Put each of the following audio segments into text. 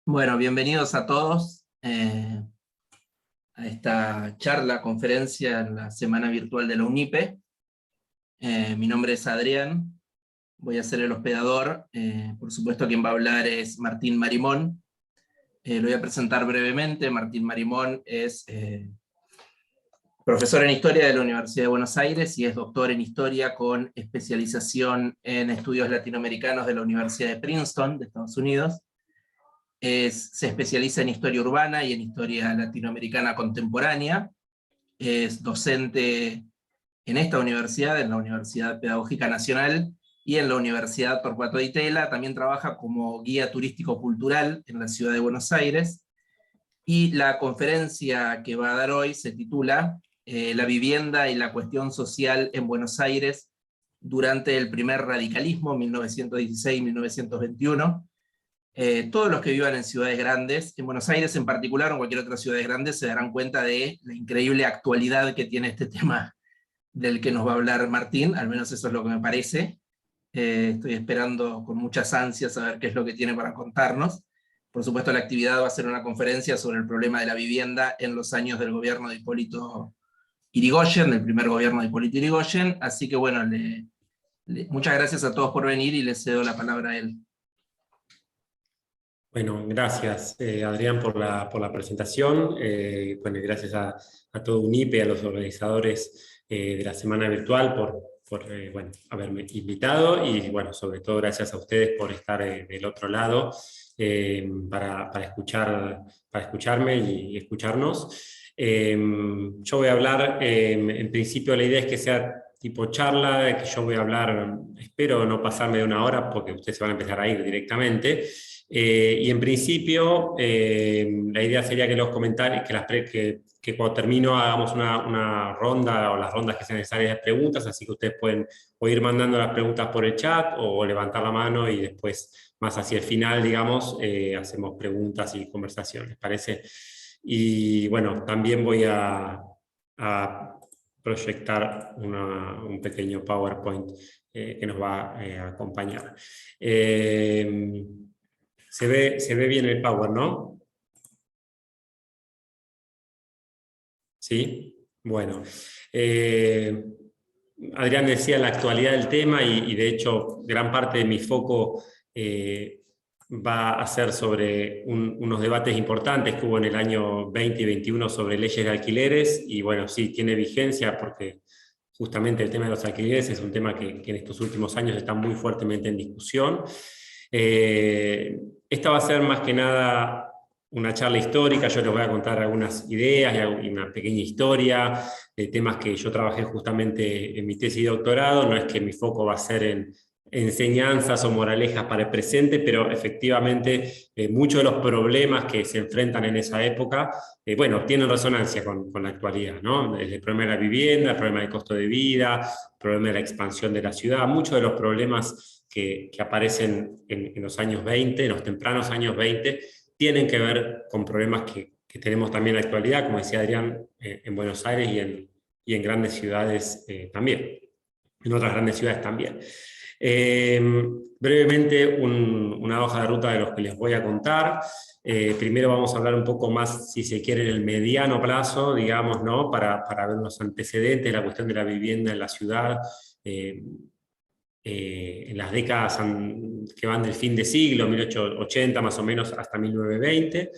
Bueno, bienvenidos a todos a esta charla, conferencia en la Semana Virtual de la UNIPE. Mi nombre es Adrián, voy a ser el hospedador. Por supuesto, quien va a hablar es Martín Marimón. Lo voy a presentar brevemente. Martín Marimón es profesor en Historia de la Universidad de Buenos Aires y es doctor en Historia con especialización en estudios latinoamericanos de la Universidad de Princeton, de Estados Unidos. Se especializa en historia urbana y en historia latinoamericana contemporánea. Es docente en esta universidad, en la Universidad Pedagógica Nacional y en la Universidad Torcuato Di Tella. También trabaja como guía turístico-cultural en la ciudad de Buenos Aires. Y la conferencia que va a dar hoy se titula La vivienda y la cuestión social en Buenos Aires durante el primer radicalismo, 1916-1921. Todos los que vivan en ciudades grandes, en Buenos Aires en particular o en cualquier otra ciudad grande, se darán cuenta de la increíble actualidad que tiene este tema del que nos va a hablar Martín, al menos eso es lo que me parece. Estoy esperando con muchas ansias a ver qué es lo que tiene para contarnos. Por supuesto, la actividad va a ser una conferencia sobre el problema de la vivienda en los años del gobierno de Hipólito Yrigoyen, del primer gobierno de Hipólito Yrigoyen, así que bueno, muchas gracias a todos por venir y les cedo la palabra a él. Bueno, gracias Adrián por la presentación. Bueno, gracias a todo UNIPE, a los organizadores de la semana virtual por bueno, haberme invitado y bueno, sobre todo gracias a ustedes por estar del otro lado para escucharme y escucharnos. Yo voy a hablar, en principio la idea es que sea tipo charla, que yo voy a hablar, espero no pasarme de una hora porque ustedes se van a empezar a ir directamente. Y en principio, la idea sería que los comentarios, que cuando termino hagamos una ronda o las rondas que sean necesarias de preguntas, así que ustedes pueden o ir mandando las preguntas por el chat o levantar la mano y después, más hacia el final, digamos, hacemos preguntas y conversaciones, ¿parece? Y bueno, también voy a proyectar un pequeño PowerPoint que nos va a acompañar. Se ve bien el Power, ¿no? ¿Sí? Bueno. Adrián decía la actualidad del tema y de hecho gran parte de mi foco va a ser sobre unos debates importantes que hubo en el año 20 y 21 sobre leyes de alquileres y bueno, sí, tiene vigencia porque justamente el tema de los alquileres es un tema que en estos últimos años está muy fuertemente en discusión. Esta va a ser más que nada una charla histórica, yo les voy a contar algunas ideas y una pequeña historia de temas que yo trabajé justamente en mi tesis de doctorado. No es que mi foco va a ser en enseñanzas o moralejas para el presente, pero efectivamente muchos de los problemas que se enfrentan en esa época, bueno, tienen resonancia con la actualidad, ¿no? El problema de la vivienda, el problema del costo de vida, el problema de la expansión de la ciudad, muchos de los problemas que aparecen en los años 20, en los tempranos años 20, tienen que ver con problemas que tenemos también en la actualidad, como decía Adrián, en Buenos Aires y en grandes ciudades también, en otras grandes ciudades también. Brevemente, una hoja de ruta de los que les voy a contar. Primero vamos a hablar un poco más, si se quiere, en el mediano plazo, digamos, ¿no? Para ver los antecedentes, la cuestión de la vivienda en la ciudad, en las décadas que van del fin de siglo, 1880 más o menos, hasta 1920.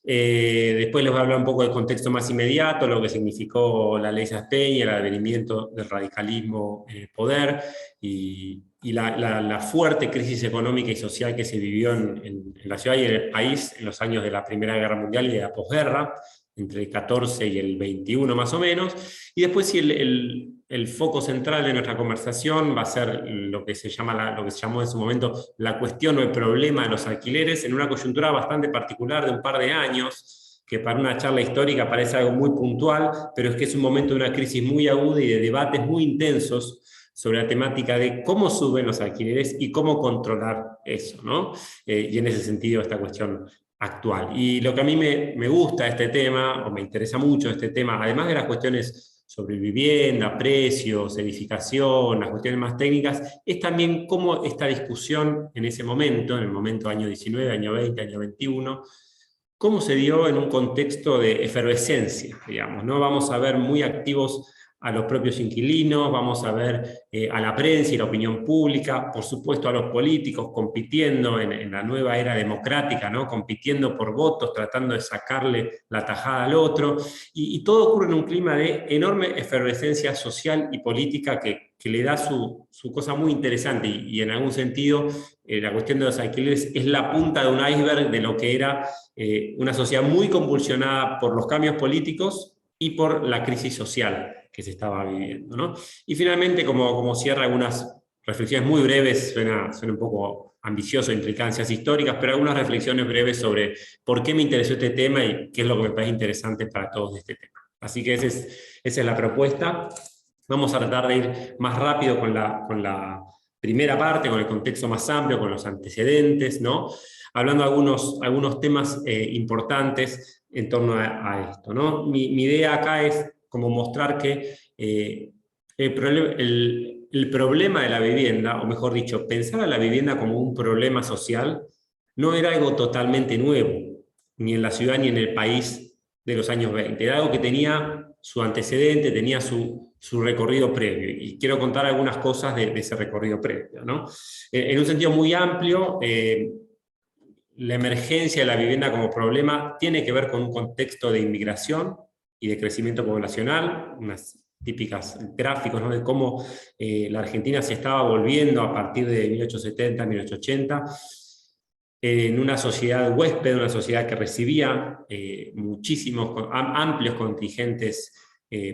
Después les voy a hablar un poco del contexto más inmediato, lo que significó la ley Saspeña, el advenimiento del radicalismo en el poder y la fuerte crisis económica y social que se vivió en la ciudad y en el país en los años de la Primera Guerra Mundial y de la posguerra, entre el 14 y el 21 más o menos. Y después sí, el foco central de nuestra conversación va a ser lo que se llamó en su momento la cuestión o el problema de los alquileres, en una coyuntura bastante particular de un par de años, que para una charla histórica parece algo muy puntual, pero es que es un momento de una crisis muy aguda y de debates muy intensos sobre la temática de cómo suben los alquileres y cómo controlar eso, ¿no? Y en ese sentido esta cuestión actual. Y lo que a mí me gusta de este tema, o me interesa mucho este tema, además de las cuestiones sobre vivienda, precios, edificación, las cuestiones más técnicas, es también cómo esta discusión en ese momento, en el momento año 19, año 20, año 21, cómo se dio en un contexto de efervescencia, digamos, ¿no? Vamos a ver muy activos a los propios inquilinos, vamos a ver a la prensa y la opinión pública, por supuesto a los políticos compitiendo en la nueva era democrática, ¿no? Compitiendo por votos, tratando de sacarle la tajada al otro, y todo ocurre en un clima de enorme efervescencia social y política que le da su cosa muy interesante, y en algún sentido la cuestión de los alquileres es la punta de un iceberg de lo que era una sociedad muy convulsionada por los cambios políticos y por la crisis social que se estaba viviendo, ¿no? Y finalmente, como cierra, algunas reflexiones muy breves, suena un poco ambicioso, implicancias históricas, pero algunas reflexiones breves sobre por qué me interesó este tema y qué es lo que me parece interesante para todos de este tema. Así que esa es la propuesta. Vamos a tratar de ir más rápido con la primera parte, con el contexto más amplio, con los antecedentes, ¿no? Hablando de algunos temas importantes en torno a esto, ¿no? Mi idea acá es como mostrar que el problema de la vivienda, o mejor dicho, pensar a la vivienda como un problema social, no era algo totalmente nuevo, ni en la ciudad ni en el país de los años 20. Era algo que tenía su antecedente, tenía su recorrido previo, y quiero contar algunas cosas de ese recorrido previo, ¿no? En un sentido muy amplio, la emergencia de la vivienda como problema tiene que ver con un contexto de inmigración y de crecimiento poblacional, unas típicas gráficos, ¿no? De cómo la Argentina se estaba volviendo a partir de 1870, 1880, en una sociedad huésped, una sociedad que recibía muchísimos, amplios contingentes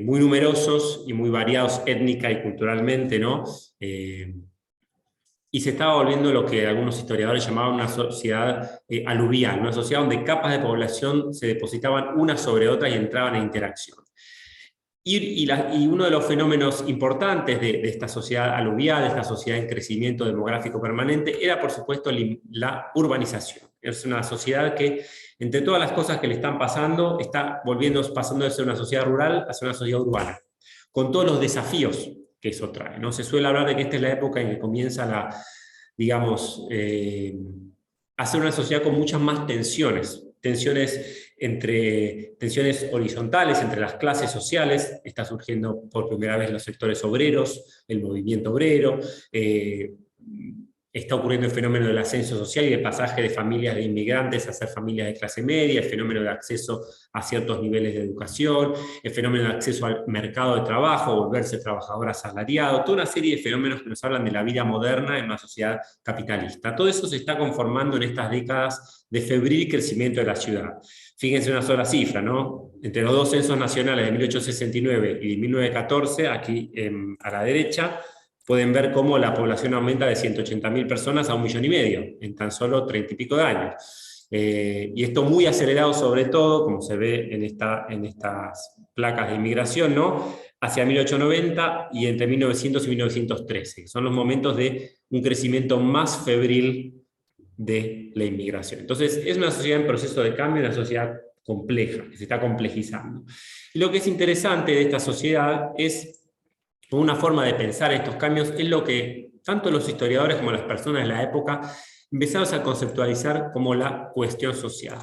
muy numerosos y muy variados étnica y culturalmente, ¿no? Y se estaba volviendo lo que algunos historiadores llamaban una sociedad aluvial, una sociedad donde capas de población se depositaban unas sobre otras y entraban en interacción. Y uno de los fenómenos importantes de esta sociedad aluvial, de esta sociedad en crecimiento demográfico permanente, era por supuesto la urbanización. Es una sociedad que, entre todas las cosas que le están pasando, está pasando de ser una sociedad rural a ser una sociedad urbana, con todos los desafíos que eso trae, ¿no? Se suele hablar de que esta es la época en que comienza digamos, a ser una sociedad con muchas más tensiones horizontales entre las clases sociales. Está surgiendo por primera vez los sectores obreros, el movimiento obrero, está ocurriendo el fenómeno del ascenso social y el pasaje de familias de inmigrantes a ser familias de clase media, el fenómeno de acceso a ciertos niveles de educación, el fenómeno de acceso al mercado de trabajo, volverse trabajador asalariado, toda una serie de fenómenos que nos hablan de la vida moderna en una sociedad capitalista. Todo eso se está conformando en estas décadas de febril crecimiento de la ciudad. Fíjense una sola cifra, ¿no? Entre los dos censos nacionales de 1869 y de 1914, aquí a la derecha, pueden ver cómo la población aumenta de 180.000 personas a 1,5 millones en tan solo 30 y pico de años. Y esto muy acelerado sobre todo, como se ve en estas placas de inmigración, ¿no? Hacia 1890 y entre 1900 y 1913, que son los momentos de un crecimiento más febril de la inmigración. Entonces es una sociedad en proceso de cambio, una sociedad compleja, que se está complejizando. Y lo que es interesante de esta sociedad es una forma de pensar estos cambios, es lo que tanto los historiadores como las personas de la época empezamos a conceptualizar como la cuestión social.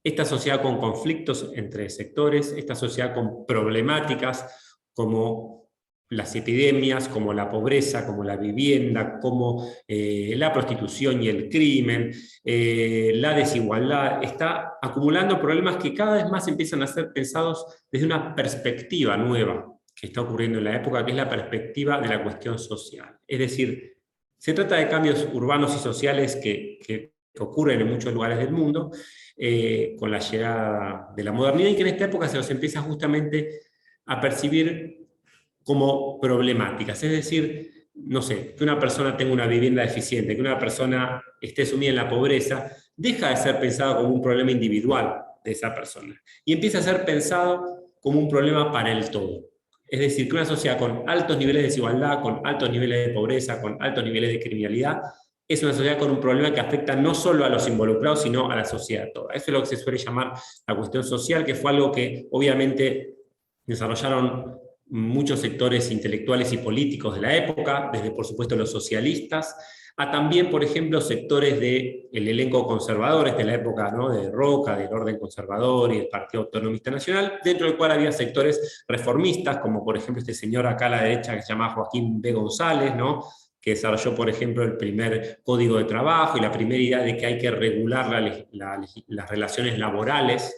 Esta sociedad con conflictos entre sectores, esta sociedad con problemáticas como las epidemias, como la pobreza, como la vivienda, como la prostitución y el crimen, la desigualdad, está acumulando problemas que cada vez más empiezan a ser pensados desde una perspectiva nueva que está ocurriendo en la época, que es la perspectiva de la cuestión social. Es decir, se trata de cambios urbanos y sociales que ocurren en muchos lugares del mundo, con la llegada de la modernidad, y que en esta época se los empieza justamente a percibir como problemáticas. Es decir, no sé, que una persona tenga una vivienda deficiente, que una persona esté sumida en la pobreza, deja de ser pensado como un problema individual de esa persona, y empieza a ser pensado como un problema para el todo. Es decir, que una sociedad con altos niveles de desigualdad, con altos niveles de pobreza, con altos niveles de criminalidad, es una sociedad con un problema que afecta no solo a los involucrados, sino a la sociedad toda. Eso es lo que se suele llamar la cuestión social, que fue algo que obviamente desarrollaron muchos sectores intelectuales y políticos de la época, desde por supuesto los socialistas, a también, por ejemplo, sectores del elenco conservadores de la época, ¿no?, de Roca, del orden conservador y del Partido Autonomista Nacional, dentro del cual había sectores reformistas, como por ejemplo este señor acá a la derecha que se llama Joaquín B. González, ¿no?, que desarrolló, por ejemplo, el primer Código de Trabajo y la primera idea de que hay que regular las relaciones laborales.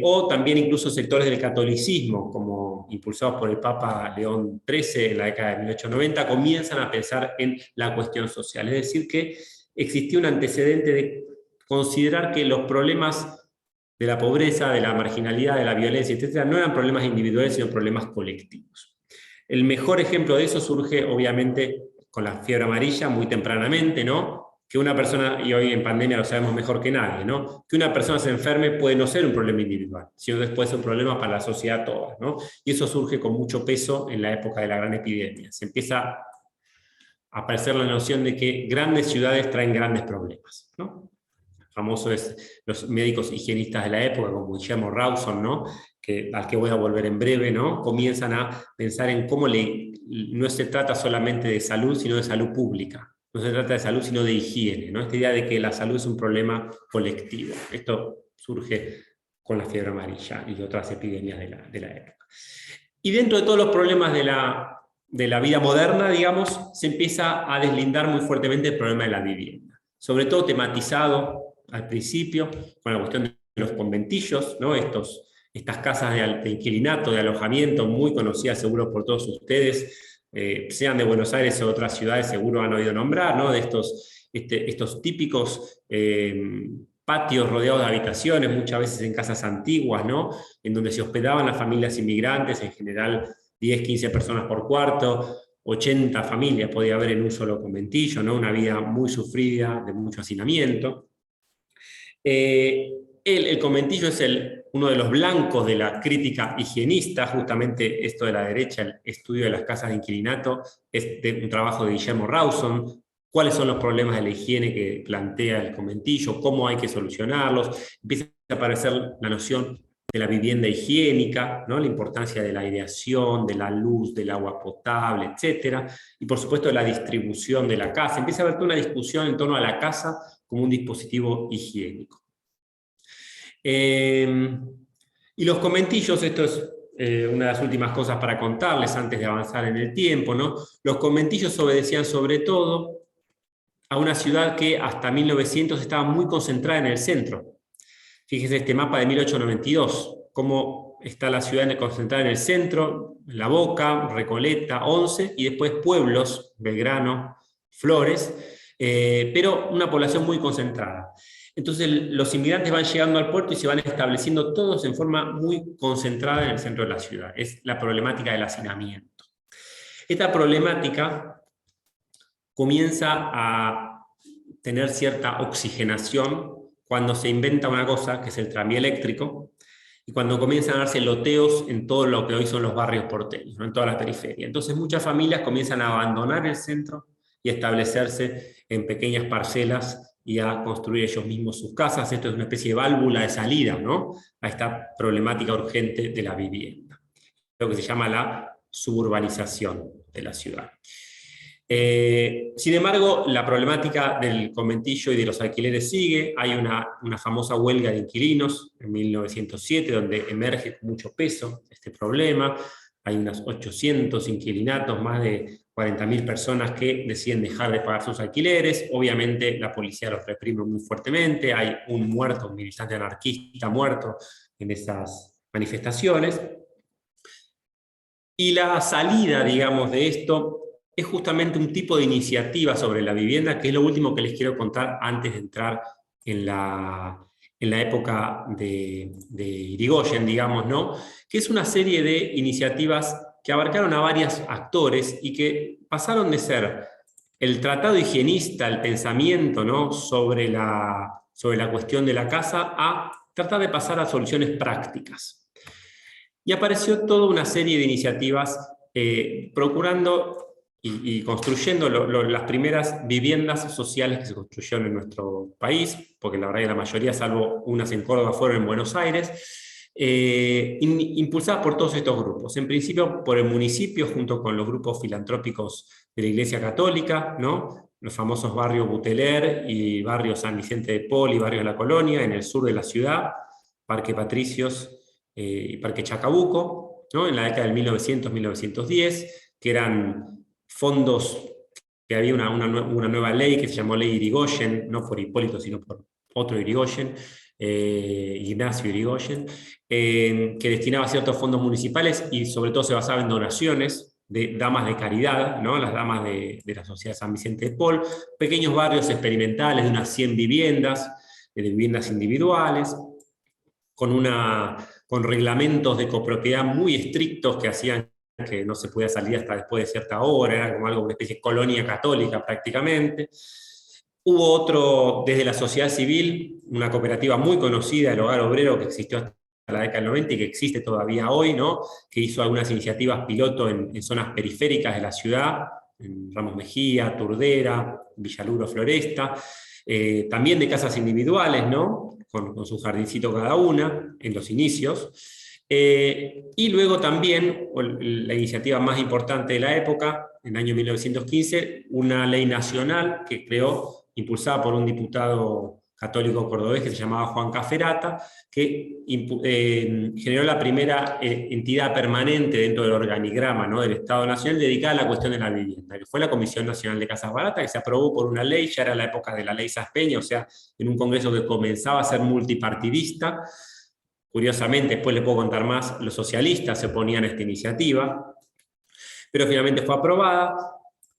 O también incluso sectores del catolicismo, como impulsados por el Papa León XIII en la década de 1890, comienzan a pensar en la cuestión social. Es decir, que existía un antecedente de considerar que los problemas de la pobreza, de la marginalidad, de la violencia, etc., no eran problemas individuales, sino problemas colectivos. El mejor ejemplo de eso surge, obviamente, con la fiebre amarilla, muy tempranamente, ¿no?, que una persona, y hoy en pandemia lo sabemos mejor que nadie, ¿no?, que una persona se enferme puede no ser un problema individual, sino después un problema para la sociedad toda, ¿no? Y eso surge con mucho peso en la época de la gran epidemia. Se empieza a aparecer la noción de que grandes ciudades traen grandes problemas, ¿no? Famoso es los médicos higienistas de la época, como Guillermo Rawson, ¿no?, al que voy a volver en breve, ¿no?, comienzan a pensar en cómo no se trata solamente de salud, sino de salud pública. No se trata de salud, sino de higiene, ¿no? Esta idea de que la salud es un problema colectivo. Esto surge con la fiebre amarilla y otras epidemias de la época. Y dentro de todos los problemas de la vida moderna, digamos, se empieza a deslindar muy fuertemente el problema de la vivienda. Sobre todo tematizado al principio con la cuestión de los conventillos, ¿no?, estas casas de inquilinato, de alojamiento, muy conocidas seguro por todos ustedes, sean de Buenos Aires o de otras ciudades, seguro han oído nombrar, ¿no?, de estos típicos patios rodeados de habitaciones, muchas veces en casas antiguas, ¿no?, en donde se hospedaban las familias inmigrantes, en general 10, 15 personas por cuarto, 80 familias podía haber en un solo conventillo, ¿no?, una vida muy sufrida, de mucho hacinamiento. El conventillo es uno de los blancos de la crítica higienista, justamente esto de la derecha, el estudio de las casas de inquilinato, es de un trabajo de Guillermo Rawson. ¿Cuáles son los problemas de la higiene que plantea el conventillo? ¿Cómo hay que solucionarlos? Empieza a aparecer la noción de la vivienda higiénica, ¿no?, la importancia de la aireación, de la luz, del agua potable, etc. Y por supuesto de la distribución de la casa. Empieza a haber toda una discusión en torno a la casa como un dispositivo higiénico. Y los conventillos, esto es una de las últimas cosas para contarles antes de avanzar en el tiempo, ¿no? Los conventillos obedecían sobre todo a una ciudad que hasta 1900 estaba muy concentrada en el centro. Fíjense este mapa de 1892, cómo está la ciudad concentrada en el centro, La Boca, Recoleta, Once, y después pueblos, Belgrano, Flores, pero una población muy concentrada. Entonces los inmigrantes van llegando al puerto y se van estableciendo todos en forma muy concentrada en el centro de la ciudad. Es la problemática del hacinamiento. Esta problemática comienza a tener cierta oxigenación cuando se inventa una cosa que es el tranvía eléctrico y cuando comienzan a darse loteos en todo lo que hoy son los barrios porteños, ¿no?, en toda la periferia. Entonces muchas familias comienzan a abandonar el centro y a establecerse en pequeñas parcelas y a construir ellos mismos sus casas. Esto es una especie de válvula de salida, ¿no?, a esta problemática urgente de la vivienda. Lo que se llama la suburbanización de la ciudad. Sin embargo, la problemática del conventillo y de los alquileres sigue. Hay una famosa huelga de inquilinos en 1907, donde emerge con mucho peso este problema. Hay unos 800 inquilinatos, más de 40.000 personas que deciden dejar de pagar sus alquileres. Obviamente la policía los reprime muy fuertemente, hay un muerto, un militante anarquista muerto en esas manifestaciones. Y la salida, digamos, de esto es justamente un tipo de iniciativa sobre la vivienda, que es lo último que les quiero contar antes de entrar en la época de Irigoyen, digamos, ¿no?, que es una serie de iniciativas que abarcaron a varios actores y que pasaron de ser el tratado higienista, el pensamiento, ¿no?, sobre la cuestión de la casa, a tratar de pasar a soluciones prácticas. Y apareció toda una serie de iniciativas procurando y construyendo las primeras viviendas sociales que se construyeron en nuestro país, porque la verdad que la mayoría, salvo unas en Córdoba, fueron en Buenos Aires, impulsadas por todos estos grupos. En principio por el municipio, junto con los grupos filantrópicos de la Iglesia Católica, ¿no? Los famosos barrios Buteler y barrio San Vicente de Paul y barrio de la Colonia, en el sur de la ciudad, Parque Patricios y Parque Chacabuco, ¿no? En la década del 1900-1910, que eran fondos, que había una nueva ley que se llamó Ley Irigoyen, no por Hipólito, sino por otro Irigoyen, Ignacio Irigoyen, que destinaba ciertos fondos municipales y sobre todo se basaba en donaciones de damas de caridad, ¿no? Las damas de la Sociedad San Vicente de Paul, pequeños barrios experimentales de unas 100 viviendas, de viviendas individuales, con reglamentos de copropiedad muy estrictos que hacían que no se podía salir hasta después de cierta hora, era como algo, una especie de colonia católica prácticamente. Hubo otro, desde la sociedad civil, una cooperativa muy conocida, el Hogar Obrero, que existió hasta la década del 90 y que existe todavía hoy, ¿no? Que hizo algunas iniciativas piloto en zonas periféricas de la ciudad, en Ramos Mejía, Turdera, Villaluro, Floresta, también de casas individuales, ¿no? Con su jardincito cada una, en los inicios. Y luego también, la iniciativa más importante de la época, en el año 1915, una ley nacional que creó, impulsada por un diputado católico cordobés que se llamaba Juan Caferata, que generó la primera entidad permanente dentro del organigrama, ¿no? Del Estado Nacional dedicada a la cuestión de la vivienda, que fue la Comisión Nacional de Casas Baratas, que se aprobó por una ley, ya era la época de la ley Saspeña, o sea, en un congreso que comenzaba a ser multipartidista. Curiosamente, después les puedo contar más, los socialistas se oponían a esta iniciativa, pero finalmente fue aprobada,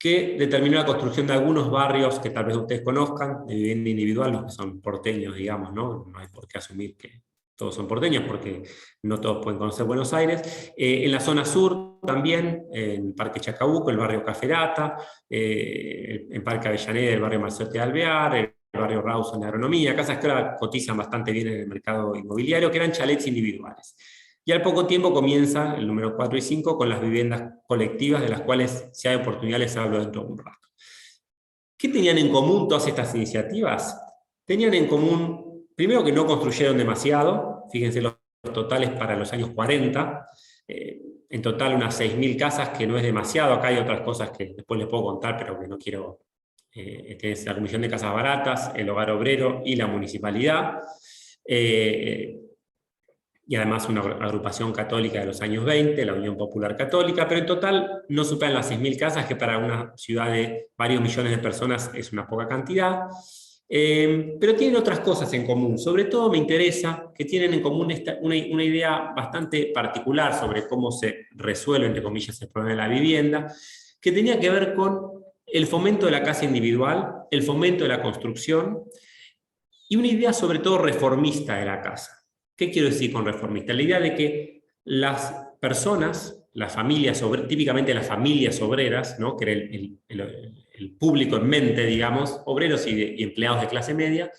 que determinó la construcción de algunos barrios que tal vez ustedes conozcan, de vivienda individual, los que son porteños, digamos, ¿no? No hay por qué asumir que todos son porteños, porque no todos pueden conocer Buenos Aires. En la zona sur también, en Parque Chacabuco, el barrio Caferata, en Parque Avellaneda, el barrio Marcete de Alvear, el barrio Rawson de Agronomía, casas que ahora cotizan bastante bien en el mercado inmobiliario, que eran chalets individuales. Y al poco tiempo comienza el número 4 y 5 con las viviendas colectivas, de las cuales, si hay oportunidad, les hablo dentro de un rato. ¿Qué tenían en común todas estas iniciativas? Tenían en común, primero, que no construyeron demasiado. Fíjense los totales para los años 40. En total unas 6.000 casas, que no es demasiado. Acá hay otras cosas que después les puedo contar, pero que no quiero. Es la Comisión de Casas Baratas, el Hogar Obrero y la Municipalidad. Y además una agrupación católica de los años 20, la Unión Popular Católica, pero en total no superan las 6.000 casas, que para una ciudad de varios millones de personas es una poca cantidad. Pero tienen otras cosas en común. Sobre todo me interesa que tienen en común una idea bastante particular sobre cómo se resuelve, entre comillas, el problema de la vivienda, que tenía que ver con el fomento de la casa individual, el fomento de la construcción, y una idea sobre todo reformista de la casa. ¿Qué quiero decir con reformista? La idea de que las personas, las familias, típicamente las familias obreras, ¿no? Que era el público en mente, digamos, obreros y empleados de clase media,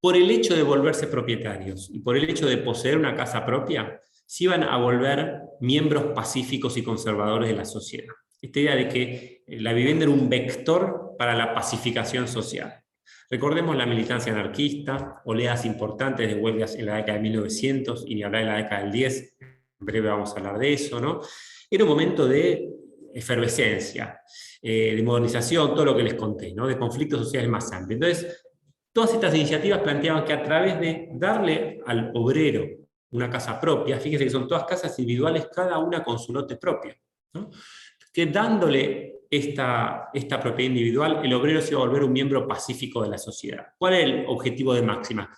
por el hecho de volverse propietarios y por el hecho de poseer una casa propia, se iban a volver miembros pacíficos y conservadores de la sociedad. Esta idea de que la vivienda era un vector para la pacificación social. Recordemos la militancia anarquista, oleadas importantes de huelgas en la década de 1900 y ni hablar en la década del 10, en breve vamos a hablar de eso, ¿no? Era un momento de efervescencia, de modernización, todo lo que les conté, ¿no? De conflictos sociales más amplios. Entonces, todas estas iniciativas planteaban que a través de darle al obrero una casa propia, fíjense que son todas casas individuales, cada una con su lote propio, ¿no? Que dándole esta propiedad individual, el obrero se iba a volver un miembro pacífico de la sociedad. ¿Cuál es el objetivo de máxima?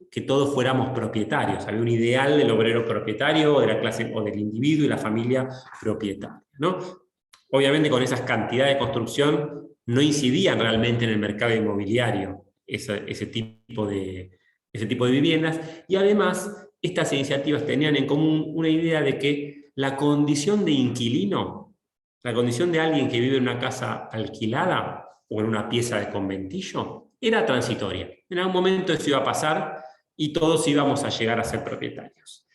Que todos fuéramos propietarios. Había un ideal del obrero propietario, de la clase o del individuo y la familia propietaria, ¿no? Obviamente con esas cantidades de construcción no incidían realmente en el mercado inmobiliario ese tipo de viviendas, y además estas iniciativas tenían en común una idea de que la condición de inquilino, la condición de alguien que vive en una casa alquilada o en una pieza de conventillo, era transitoria. En algún momento eso iba a pasar y todos íbamos a llegar a ser propietarios.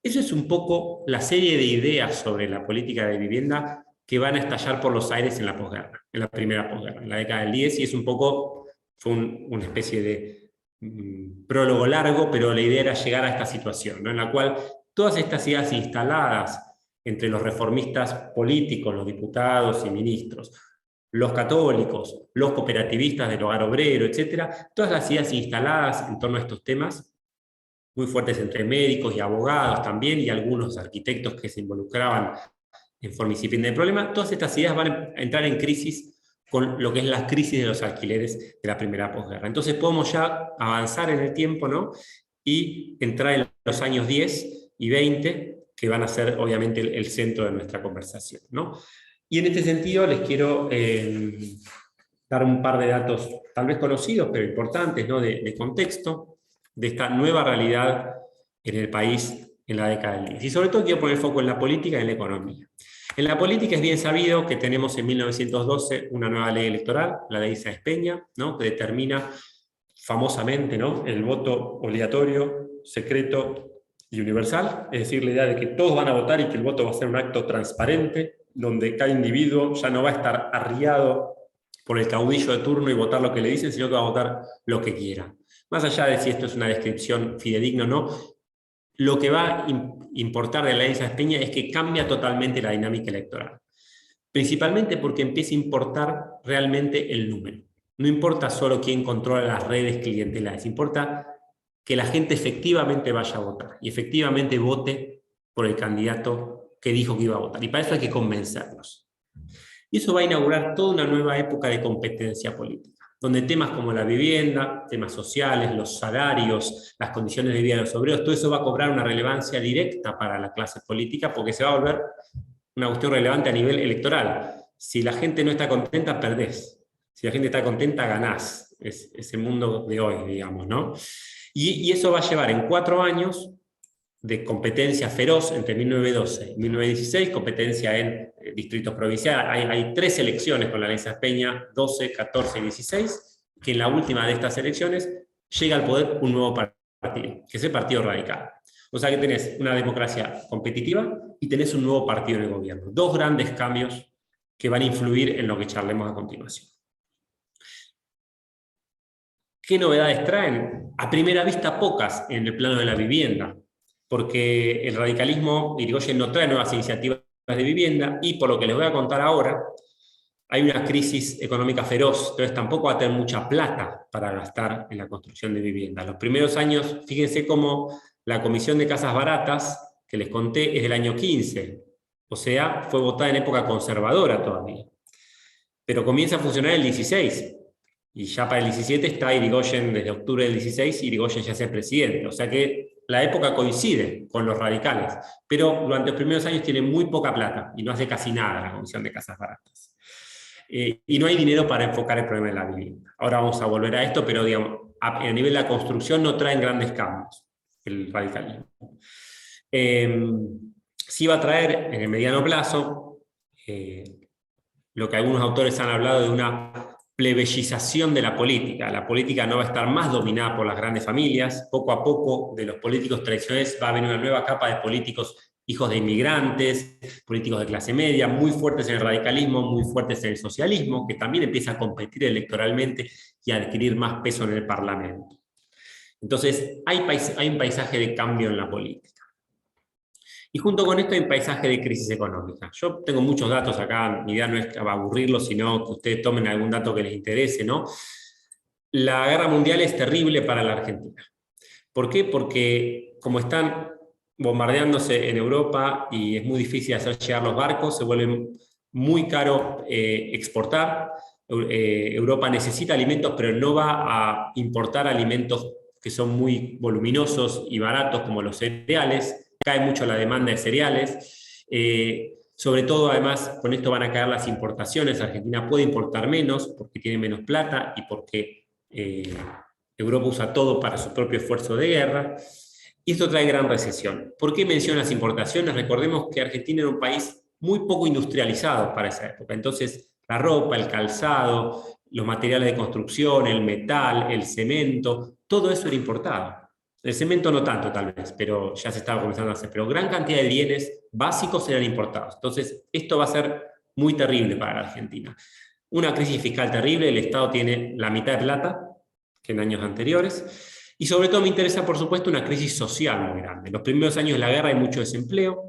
Eso es un poco la serie de ideas sobre la política de vivienda que van a estallar por los aires en la posguerra, en la primera posguerra, en la década del 10, y es un poco, fue una especie prólogo largo, pero la idea era llegar a esta situación, ¿no? En la cual todas estas ideas instaladas entre los reformistas políticos, los diputados y ministros, los católicos, los cooperativistas del hogar obrero, etcétera, todas las ideas instaladas en torno a estos temas, muy fuertes entre médicos y abogados también, y algunos arquitectos que se involucraban en forma incipiente del problema, todas estas ideas van a entrar en crisis con lo que es la crisis de los alquileres de la primera posguerra. Entonces podemos ya avanzar en el tiempo, ¿no? Y entrar en los años 10 y 20, que van a ser obviamente el centro de nuestra conversación, ¿no? Y en este sentido les quiero dar un par de datos tal vez conocidos, pero importantes, ¿no? de contexto, de esta nueva realidad en el país en la década del 10. Y sobre todo quiero poner foco en la política y en la economía. En la política es bien sabido que tenemos en 1912 una nueva ley electoral, la ley Sáenz Peña, ¿no? Que determina famosamente, ¿no? El voto obligatorio, secreto y universal, es decir, la idea de que todos van a votar y que el voto va a ser un acto transparente, donde cada individuo ya no va a estar arriado por el caudillo de turno y votar lo que le dicen, sino que va a votar lo que quiera. Más allá de si esto es una descripción fidedigna o no, lo que va a importar de la ley Sáenz Peña es que cambia totalmente la dinámica electoral. Principalmente porque empieza a importar realmente el número. No importa solo quién controla las redes clientelares, importa que la gente efectivamente vaya a votar y efectivamente vote por el candidato que dijo que iba a votar. Y para eso hay que convencerlos. Y eso va a inaugurar toda una nueva época de competencia política, donde temas como la vivienda, temas sociales, los salarios, las condiciones de vida de los obreros, todo eso va a cobrar una relevancia directa para la clase política, porque se va a volver una cuestión relevante a nivel electoral. Si la gente no está contenta, perdés. Si la gente está contenta, ganás. Es el mundo de hoy, digamos, ¿no? Y eso va a llevar en 4 años de competencia feroz entre 1912 y 1916, competencia en distritos provinciales. Hay 3 elecciones con la ley Sáenz Peña, 12, 14 y 16, que en la última de estas elecciones llega al poder un nuevo partido, que es el Partido Radical. O sea que tenés una democracia competitiva y tenés un nuevo partido en el gobierno. 2 grandes cambios que van a influir en lo que charlemos a continuación. ¿Qué novedades traen? A primera vista pocas en el plano de la vivienda, porque el radicalismo, Irigoyen, no trae nuevas iniciativas de vivienda y por lo que les voy a contar ahora, hay una crisis económica feroz, entonces tampoco va a tener mucha plata para gastar en la construcción de vivienda. Los primeros años, fíjense cómo la Comisión de Casas Baratas, que les conté, es del año 15, o sea, fue votada en época conservadora todavía. Pero comienza a funcionar el 16, y ya para el 17 está Irigoyen, desde octubre del 16, Irigoyen ya es el presidente, o sea que la época coincide con los radicales, pero durante los primeros años tiene muy poca plata, y no hace casi nada la Comisión de Casas Baratas. Y no hay dinero para enfocar el problema de la vivienda. Ahora vamos a volver a esto, pero digamos, a nivel de la construcción no traen grandes cambios el radicalismo. Sí va a traer en el mediano plazo lo que algunos autores han hablado de una plebeyización de la política. La política no va a estar más dominada por las grandes familias. Poco a poco, de los políticos tradicionales va a venir una nueva capa de políticos hijos de inmigrantes, políticos de clase media, muy fuertes en el radicalismo, muy fuertes en el socialismo, que también empieza a competir electoralmente y a adquirir más peso en el Parlamento. Entonces, hay un paisaje de cambio en la política. Y junto con esto hay un paisaje de crisis económica. Yo tengo muchos datos acá, mi idea no es aburrirlos, sino que ustedes tomen algún dato que les interese, ¿no? La guerra mundial es terrible para la Argentina. ¿Por qué? Porque como están bombardeándose en Europa y es muy difícil hacer llegar los barcos, se vuelve muy caro exportar. Europa necesita alimentos, pero no va a importar alimentos que son muy voluminosos y baratos como los cereales. Cae mucho la demanda de cereales. Sobre todo, además, con esto van a caer las importaciones. Argentina puede importar menos porque tiene menos plata y porque Europa usa todo para su propio esfuerzo de guerra. Y esto trae gran recesión. ¿Por qué menciono las importaciones? Recordemos que Argentina era un país muy poco industrializado para esa época. Entonces, la ropa, el calzado, los materiales de construcción, el metal, el cemento, todo eso era importado. El cemento no tanto, tal vez, pero ya se estaba comenzando a hacer. Pero gran cantidad de bienes básicos eran importados. Entonces, esto va a ser muy terrible para la Argentina. Una crisis fiscal terrible, el Estado tiene la mitad de plata, que en años anteriores. Y sobre todo me interesa, por supuesto, una crisis social muy grande. En los primeros años de la guerra hay mucho desempleo.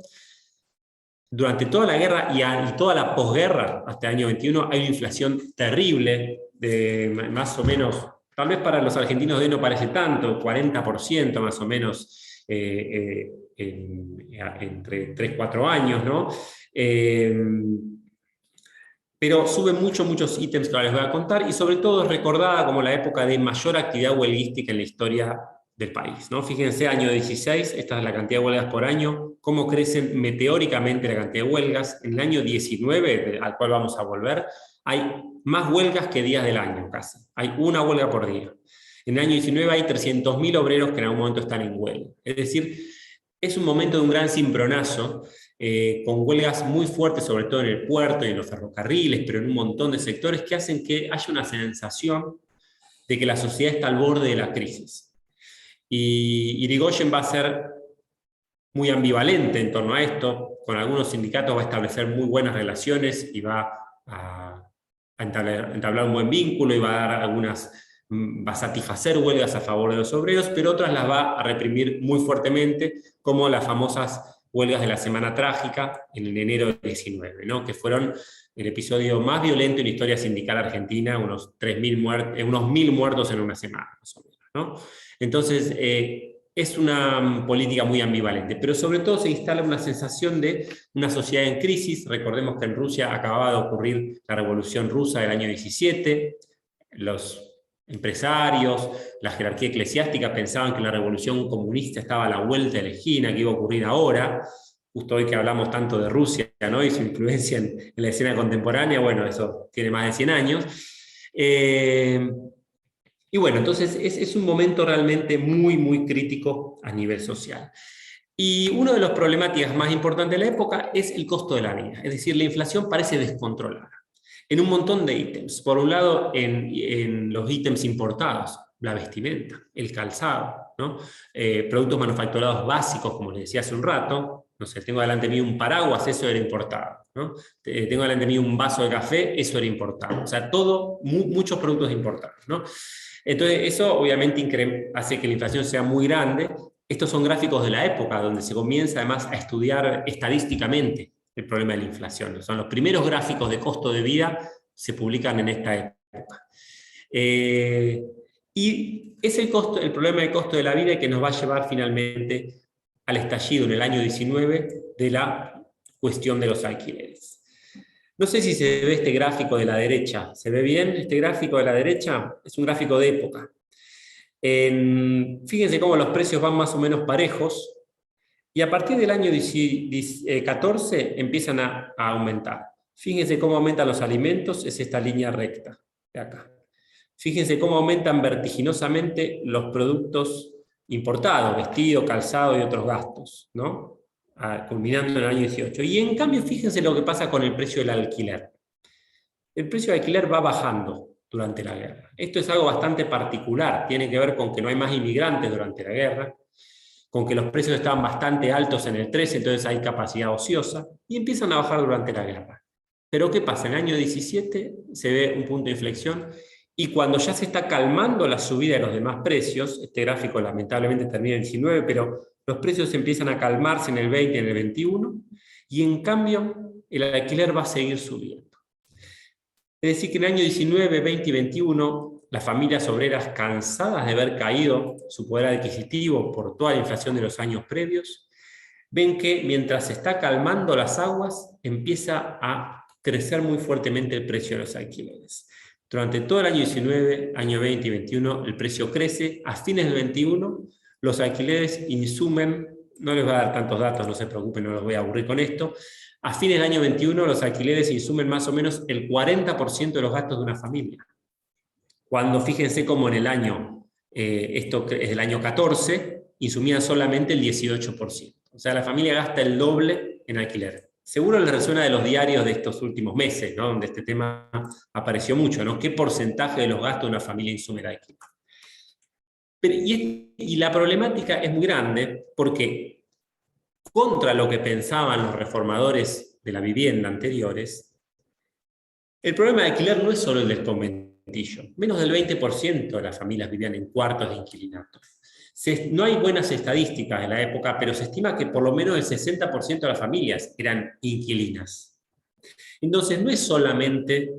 Durante toda la guerra y toda la posguerra, hasta el año 21, hay una inflación terrible, de más o menos, tal vez para los argentinos de hoy no parece tanto, 40% más o menos, entre 3-4 años, ¿no? Pero suben muchos ítems que ahora les voy a contar, y sobre todo es recordada como la época de mayor actividad huelguística en la historia del país, ¿no? Fíjense, año 16, esta es la cantidad de huelgas por año, cómo crecen meteóricamente la cantidad de huelgas. En el año 19, al cual vamos a volver, hay más huelgas que días del año casi, hay una huelga por día. En el año 19 hay 300.000 obreros que en algún momento están en huelga. Es decir, es un momento de un gran cimbronazo, con huelgas muy fuertes, sobre todo en el puerto y en los ferrocarriles, pero en un montón de sectores, que hacen que haya una sensación de que la sociedad está al borde de la crisis. Y Irigoyen va a ser muy ambivalente en torno a esto. Con algunos sindicatos va a establecer muy buenas relaciones y va a entablar un buen vínculo, y va a satisfacer huelgas a favor de los obreros, pero otras las va a reprimir muy fuertemente, como las famosas huelgas de la Semana Trágica en enero del 19, ¿no? Que fueron el episodio más violento en la historia sindical argentina, unos 1.000 muertos en una semana, más o menos, ¿no? Entonces, es una política muy ambivalente, pero sobre todo se instala una sensación de una sociedad en crisis. Recordemos que en Rusia acababa de ocurrir la Revolución Rusa del año 17, los empresarios, la jerarquía eclesiástica pensaban que la revolución comunista estaba a la vuelta de la esquina, que iba a ocurrir ahora, justo hoy que hablamos tanto de Rusia, ¿no? Y su influencia en la escena contemporánea. Bueno, eso tiene más de 100 años. Y bueno, entonces es un momento realmente muy crítico a nivel social. Y una de las problemáticas más importantes de la época es el costo de la vida, es decir, la inflación parece descontrolada en un montón de ítems. Por un lado, en los ítems importados, la vestimenta, el calzado, ¿no? Productos manufacturados básicos, como les decía hace un rato. No sé, tengo delante mío un paraguas, eso era importado, ¿no? Tengo delante mío un vaso de café, eso era importado. O sea, muchos productos importados, ¿no? Entonces, eso obviamente hace que la inflación sea muy grande. Estos son gráficos de la época, donde se comienza además a estudiar estadísticamente el problema de la inflación. Son los primeros gráficos de costo de vida, se publican en esta época. Y es el problema de costo de la vida que nos va a llevar finalmente al estallido en el año 19 de la cuestión de los alquileres. No sé si se ve este gráfico de la derecha. ¿Se ve bien este gráfico de la derecha? Es un gráfico de época. Fíjense cómo los precios van más o menos parejos, y a partir del año 14 empiezan a aumentar. Fíjense cómo aumentan los alimentos, es esta línea recta de acá. Fíjense cómo aumentan vertiginosamente los productos importados, vestido, calzado y otros gastos, ¿no? Culminando en el año 18. Y en cambio, fíjense lo que pasa con el precio del alquiler. El precio del alquiler va bajando durante la guerra. Esto es algo bastante particular, tiene que ver con que no hay más inmigrantes durante la guerra, con que los precios estaban bastante altos en el 13, entonces hay capacidad ociosa, y empiezan a bajar durante la guerra. Pero ¿qué pasa? En el año 17 se ve un punto de inflexión, y cuando ya se está calmando la subida de los demás precios, este gráfico lamentablemente termina en el 19, pero los precios empiezan a calmarse en el 20 y en el 21, y en cambio el alquiler va a seguir subiendo. Es decir, que en el año 19, 20 y 21, las familias obreras, cansadas de haber caído su poder adquisitivo por toda la inflación de los años previos, ven que mientras se está calmando las aguas, empieza a crecer muy fuertemente el precio de los alquileres. Durante todo el año 19, año 20 y 21, el precio crece. A fines del 21, los alquileres insumen, no les voy a dar tantos datos, no se preocupen, no los voy a aburrir con esto. A fines del año 21, los alquileres insumen más o menos el 40% de los gastos de una familia. Cuando fíjense cómo en el año, esto es del año 14, insumían solamente el 18%. O sea, la familia gasta el doble en alquiler. Seguro les resuena de los diarios de estos últimos meses, ¿no? Donde este tema apareció mucho, ¿no? ¿Qué porcentaje de los gastos de una familia insume el alquiler? Y la problemática es muy grande porque, contra lo que pensaban los reformadores de la vivienda anteriores, el problema de alquiler no es solo el del conventillo. Menos del 20% de las familias vivían en cuartos de inquilinato. No hay buenas estadísticas en la época, pero se estima que por lo menos el 60% de las familias eran inquilinas. Entonces no es solamente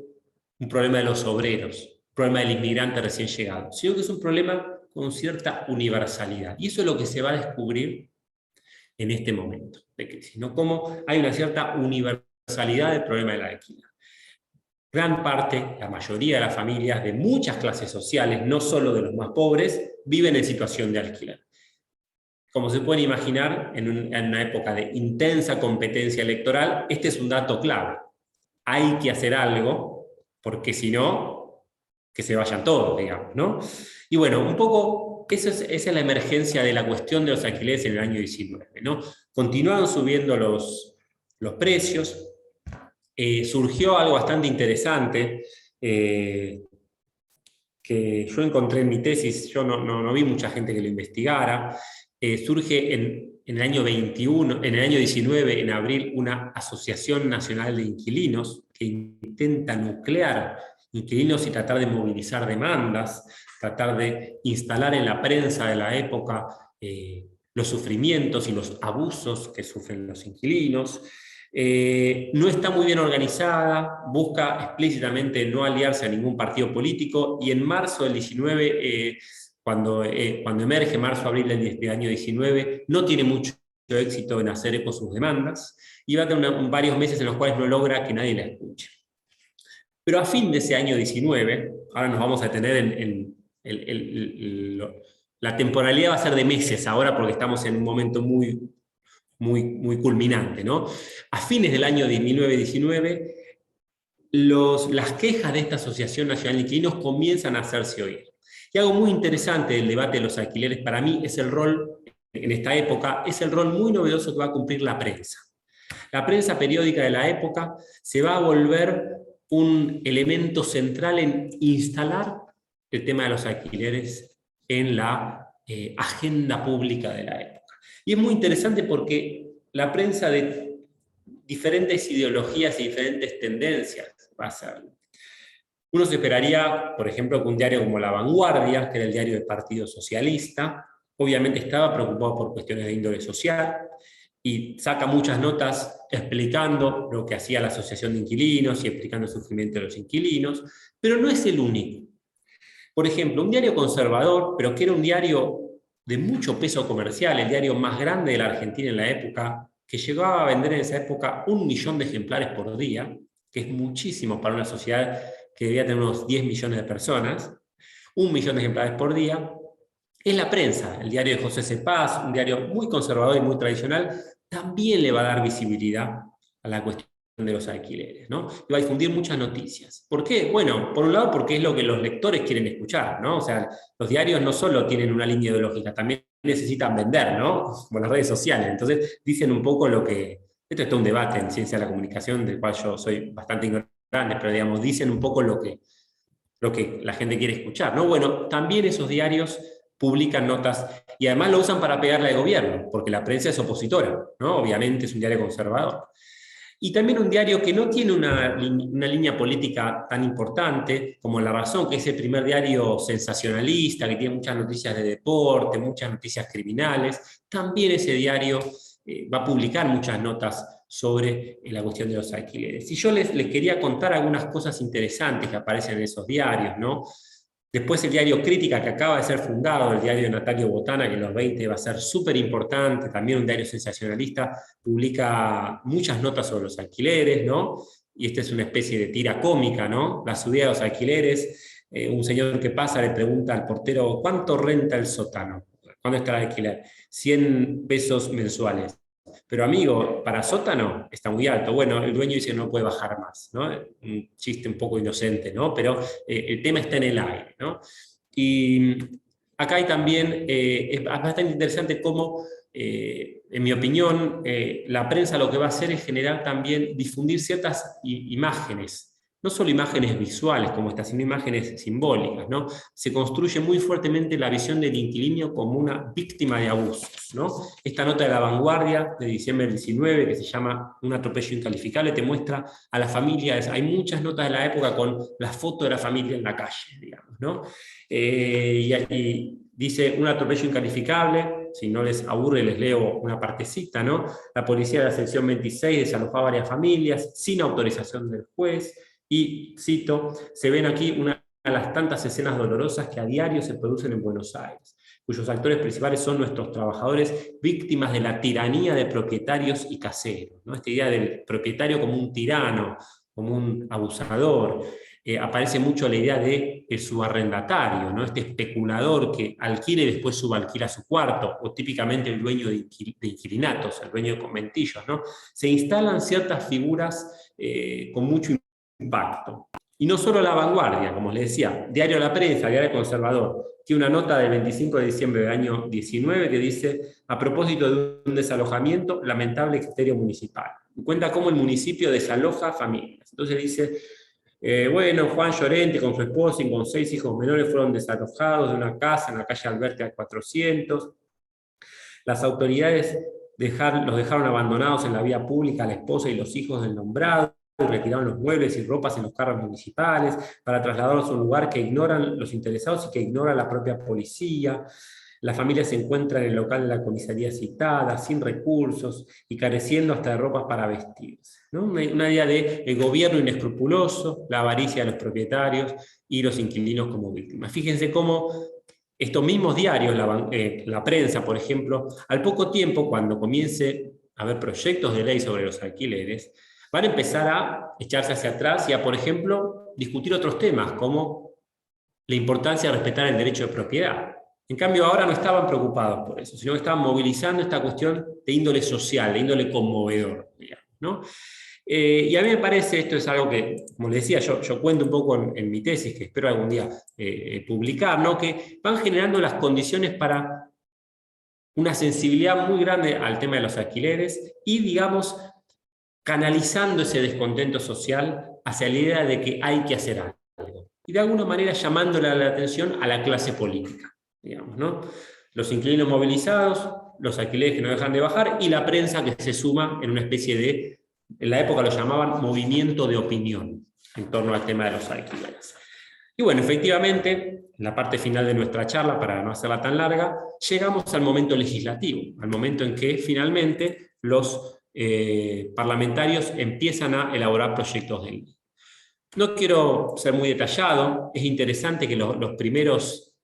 un problema de los obreros, un problema del inmigrante recién llegado, sino que es un problema con cierta universalidad. Y eso es lo que se va a descubrir en este momento de crisis, ¿no? Cómo hay una cierta universalidad del problema del alquiler. Gran parte, la mayoría de las familias de muchas clases sociales, no solo de los más pobres, viven en situación de alquiler. Como se pueden imaginar, en una época de intensa competencia electoral, este es un dato clave. Hay que hacer algo, porque si no, que se vayan todos, digamos, ¿no? Y bueno, un poco esa es la emergencia de la cuestión de los alquileres en el año 19, ¿no? Continuaron subiendo los precios. Surgió algo bastante interesante que yo encontré en mi tesis, yo no vi mucha gente que lo investigara. Surge en el año 21, en el año 19, en abril, una Asociación Nacional de Inquilinos que intenta nuclear inquilinos y tratar de movilizar demandas, tratar de instalar en la prensa de la época los sufrimientos y los abusos que sufren los inquilinos. No está muy bien organizada, busca explícitamente no aliarse a ningún partido político, y en marzo del 19, cuando emerge marzo-abril del año 19, no tiene mucho éxito en hacer eco sus demandas, y va a tener varios meses en los cuales no logra que nadie la escuche. Pero a fin de ese año 19, ahora nos vamos a detener la temporalidad va a ser de meses ahora porque estamos en un momento muy culminante, ¿no? A fines del año 1919, las quejas de esta Asociación Nacional de Inquilinos comienzan a hacerse oír. Y algo muy interesante del debate de los alquileres para mí es el rol, en esta época, es el rol muy novedoso que va a cumplir la prensa. La prensa periódica de la época se va a volver un elemento central en instalar el tema de los alquileres en la agenda pública de la época. Y es muy interesante porque la prensa de diferentes ideologías y diferentes tendencias va a hacerlo. Uno se esperaría, por ejemplo, que un diario como La Vanguardia, que era el diario del Partido Socialista, obviamente estaba preocupado por cuestiones de índole social y saca muchas notas explicando lo que hacía la Asociación de Inquilinos y explicando el sufrimiento de los inquilinos, pero no es el único. Por ejemplo, un diario conservador, pero que era un diario de mucho peso comercial, el diario más grande de la Argentina en la época, que llegaba a vender en esa época 1 millón de ejemplares por día, que es muchísimo para una sociedad que debía tener unos 10 millones de personas, 1 millón de ejemplares por día, es La Prensa, el diario de José Cepaz, un diario muy conservador y muy tradicional, también le va a dar visibilidad a la cuestión de los alquileres, ¿no? Y va a difundir muchas noticias. ¿Por qué? Bueno, por un lado porque es lo que los lectores quieren escuchar, ¿no? O sea, los diarios no solo tienen una línea ideológica, también necesitan vender, ¿no? Como las redes sociales. Entonces, dicen un poco lo que... Esto es todo un debate en ciencia de la comunicación, del cual yo soy bastante ignorante, pero digamos, dicen un poco lo que la gente quiere escuchar, ¿no? Bueno, también esos diarios publican notas y además lo usan para pegarle al gobierno, porque la prensa es opositora, ¿no? Obviamente es un diario conservador. Y también un diario que no tiene una línea política tan importante como La Razón, que es el primer diario sensacionalista, que tiene muchas noticias de deporte, muchas noticias criminales. También ese diario va a publicar muchas notas sobre la cuestión de los alquileres. Y yo les quería contar algunas cosas interesantes que aparecen en esos diarios, ¿no? Después el diario Crítica, que acaba de ser fundado, el diario de Natalio Botana, que en los 20 va a ser súper importante, también un diario sensacionalista, publica muchas notas sobre los alquileres, ¿no? Y esta es una especie de tira cómica, ¿no? La subida de los alquileres, un señor que pasa le pregunta al portero, ¿cuánto renta el sótano? ¿Cuándo está el alquiler? 100 pesos mensuales. Pero amigo, para sótano está muy alto. Bueno, el dueño dice que no puede bajar más, ¿no? Un chiste un poco inocente, ¿no? Pero el tema está en el aire, ¿no? Y acá hay también, es bastante interesante cómo, en mi opinión, la prensa lo que va a hacer es generar también, difundir ciertas imágenes no solo imágenes visuales como estas, sino imágenes simbólicas, ¿no? Se construye muy fuertemente la visión del inquilino como una víctima de abusos, ¿no? Esta nota de La Vanguardia de diciembre del 19, que se llama Un atropello incalificable, te muestra a las familias, hay muchas notas de la época con la foto de la familia en la calle, digamos, ¿no? Y dice un atropello incalificable, si no les aburre les leo una partecita, ¿no? La policía de la sección 26 desalojó a varias familias sin autorización del juez, y, cito, se ven aquí una de las tantas escenas dolorosas que a diario se producen en Buenos Aires, cuyos actores principales son nuestros trabajadores víctimas de la tiranía de propietarios y caseros, ¿no? Esta idea del propietario como un tirano, como un abusador. Aparece mucho la idea de el subarrendatario, ¿no? Este especulador que alquila y después subalquila su cuarto, o típicamente el dueño de inquilinatos, el dueño de conventillos, ¿no? Se instalan ciertas figuras con mucho impacto. Y no solo La Vanguardia, como les decía, Diario La Prensa, Diario Conservador, tiene una nota del 25 de diciembre del año 19 que dice, a propósito de un desalojamiento, lamentable criterio municipal. Cuenta cómo el municipio desaloja familias. Entonces dice, bueno, Juan Llorente con su esposa y con 6 hijos menores fueron desalojados de una casa en la calle Alberti al 400. Las autoridades los dejaron abandonados en la vía pública, la esposa y los hijos del nombrado, y retiraron los muebles y ropas en los carros municipales para trasladarlos a un lugar que ignoran los interesados y que ignora la propia policía. La familia se encuentra en el local de la comisaría citada, sin recursos y careciendo hasta de ropas para vestirse, ¿no? Una idea de el gobierno inescrupuloso, la avaricia de los propietarios y los inquilinos como víctimas. Fíjense cómo estos mismos diarios, la prensa, por ejemplo, al poco tiempo, cuando comience a haber proyectos de ley sobre los alquileres, van a empezar a echarse hacia atrás y a, por ejemplo, discutir otros temas, como la importancia de respetar el derecho de propiedad. En cambio, ahora no estaban preocupados por eso, sino que estaban movilizando esta cuestión de índole social, de índole conmovedor, digamos, ¿no? Y a mí me parece, esto es algo que, como les decía, yo cuento un poco en mi tesis, que espero algún día publicar, ¿no? Que van generando las condiciones para una sensibilidad muy grande al tema de los alquileres y, digamos, canalizando ese descontento social hacia la idea de que hay que hacer algo. Y de alguna manera llamándole la atención a la clase política, digamos, ¿no? Los inquilinos movilizados, los alquileres que no dejan de bajar y la prensa que se suma en una especie de, en la época lo llamaban movimiento de opinión en torno al tema de los alquileres. Y bueno, efectivamente, en la parte final de nuestra charla, para no hacerla tan larga, llegamos al momento legislativo, al momento en que finalmente los parlamentarios empiezan a elaborar proyectos de ley. No quiero ser muy detallado, es interesante que los primeros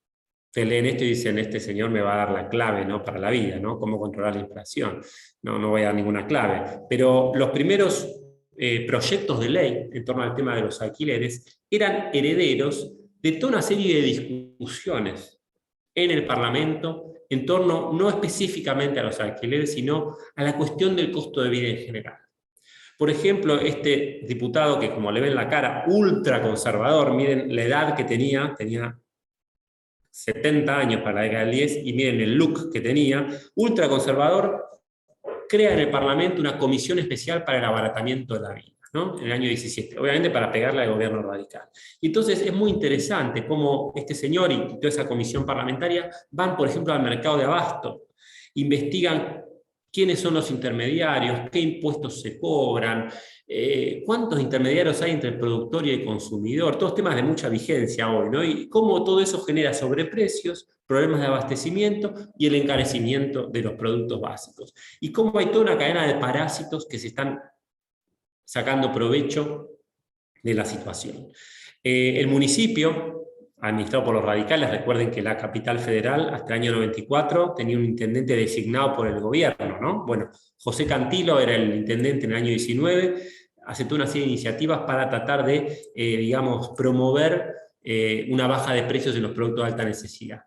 que leen esto y dicen, este señor me va a dar la clave, ¿no?, para la vida, ¿no?, cómo controlar la inflación. No voy a dar ninguna clave, pero los primeros proyectos de ley en torno al tema de los alquileres eran herederos de toda una serie de discusiones en el Parlamento en torno no específicamente a los alquileres, sino a la cuestión del costo de vida en general. Por ejemplo, este diputado que, como le ven la cara, ultraconservador, miren la edad que tenía 70 años para la década del 10, y miren el look que tenía, ultraconservador, crea en el Parlamento una comisión especial para el abaratamiento de la vida, ¿no?, en el año 17, obviamente para pegarle al gobierno radical. Y entonces es muy interesante cómo este señor y toda esa comisión parlamentaria van, por ejemplo, al mercado de abasto, investigan quiénes son los intermediarios, qué impuestos se cobran, cuántos intermediarios hay entre el productor y el consumidor, todos temas de mucha vigencia hoy, ¿no? Y cómo todo eso genera sobreprecios, problemas de abastecimiento y el encarecimiento de los productos básicos. Y cómo hay toda una cadena de parásitos que se están sacando provecho de la situación. El municipio, administrado por los radicales, recuerden que la capital federal hasta el año 94 tenía un intendente designado por el gobierno, ¿no? Bueno, José Cantilo era el intendente en el año 19, aceptó una serie de iniciativas para tratar de, digamos, promover una baja de precios en los productos de alta necesidad.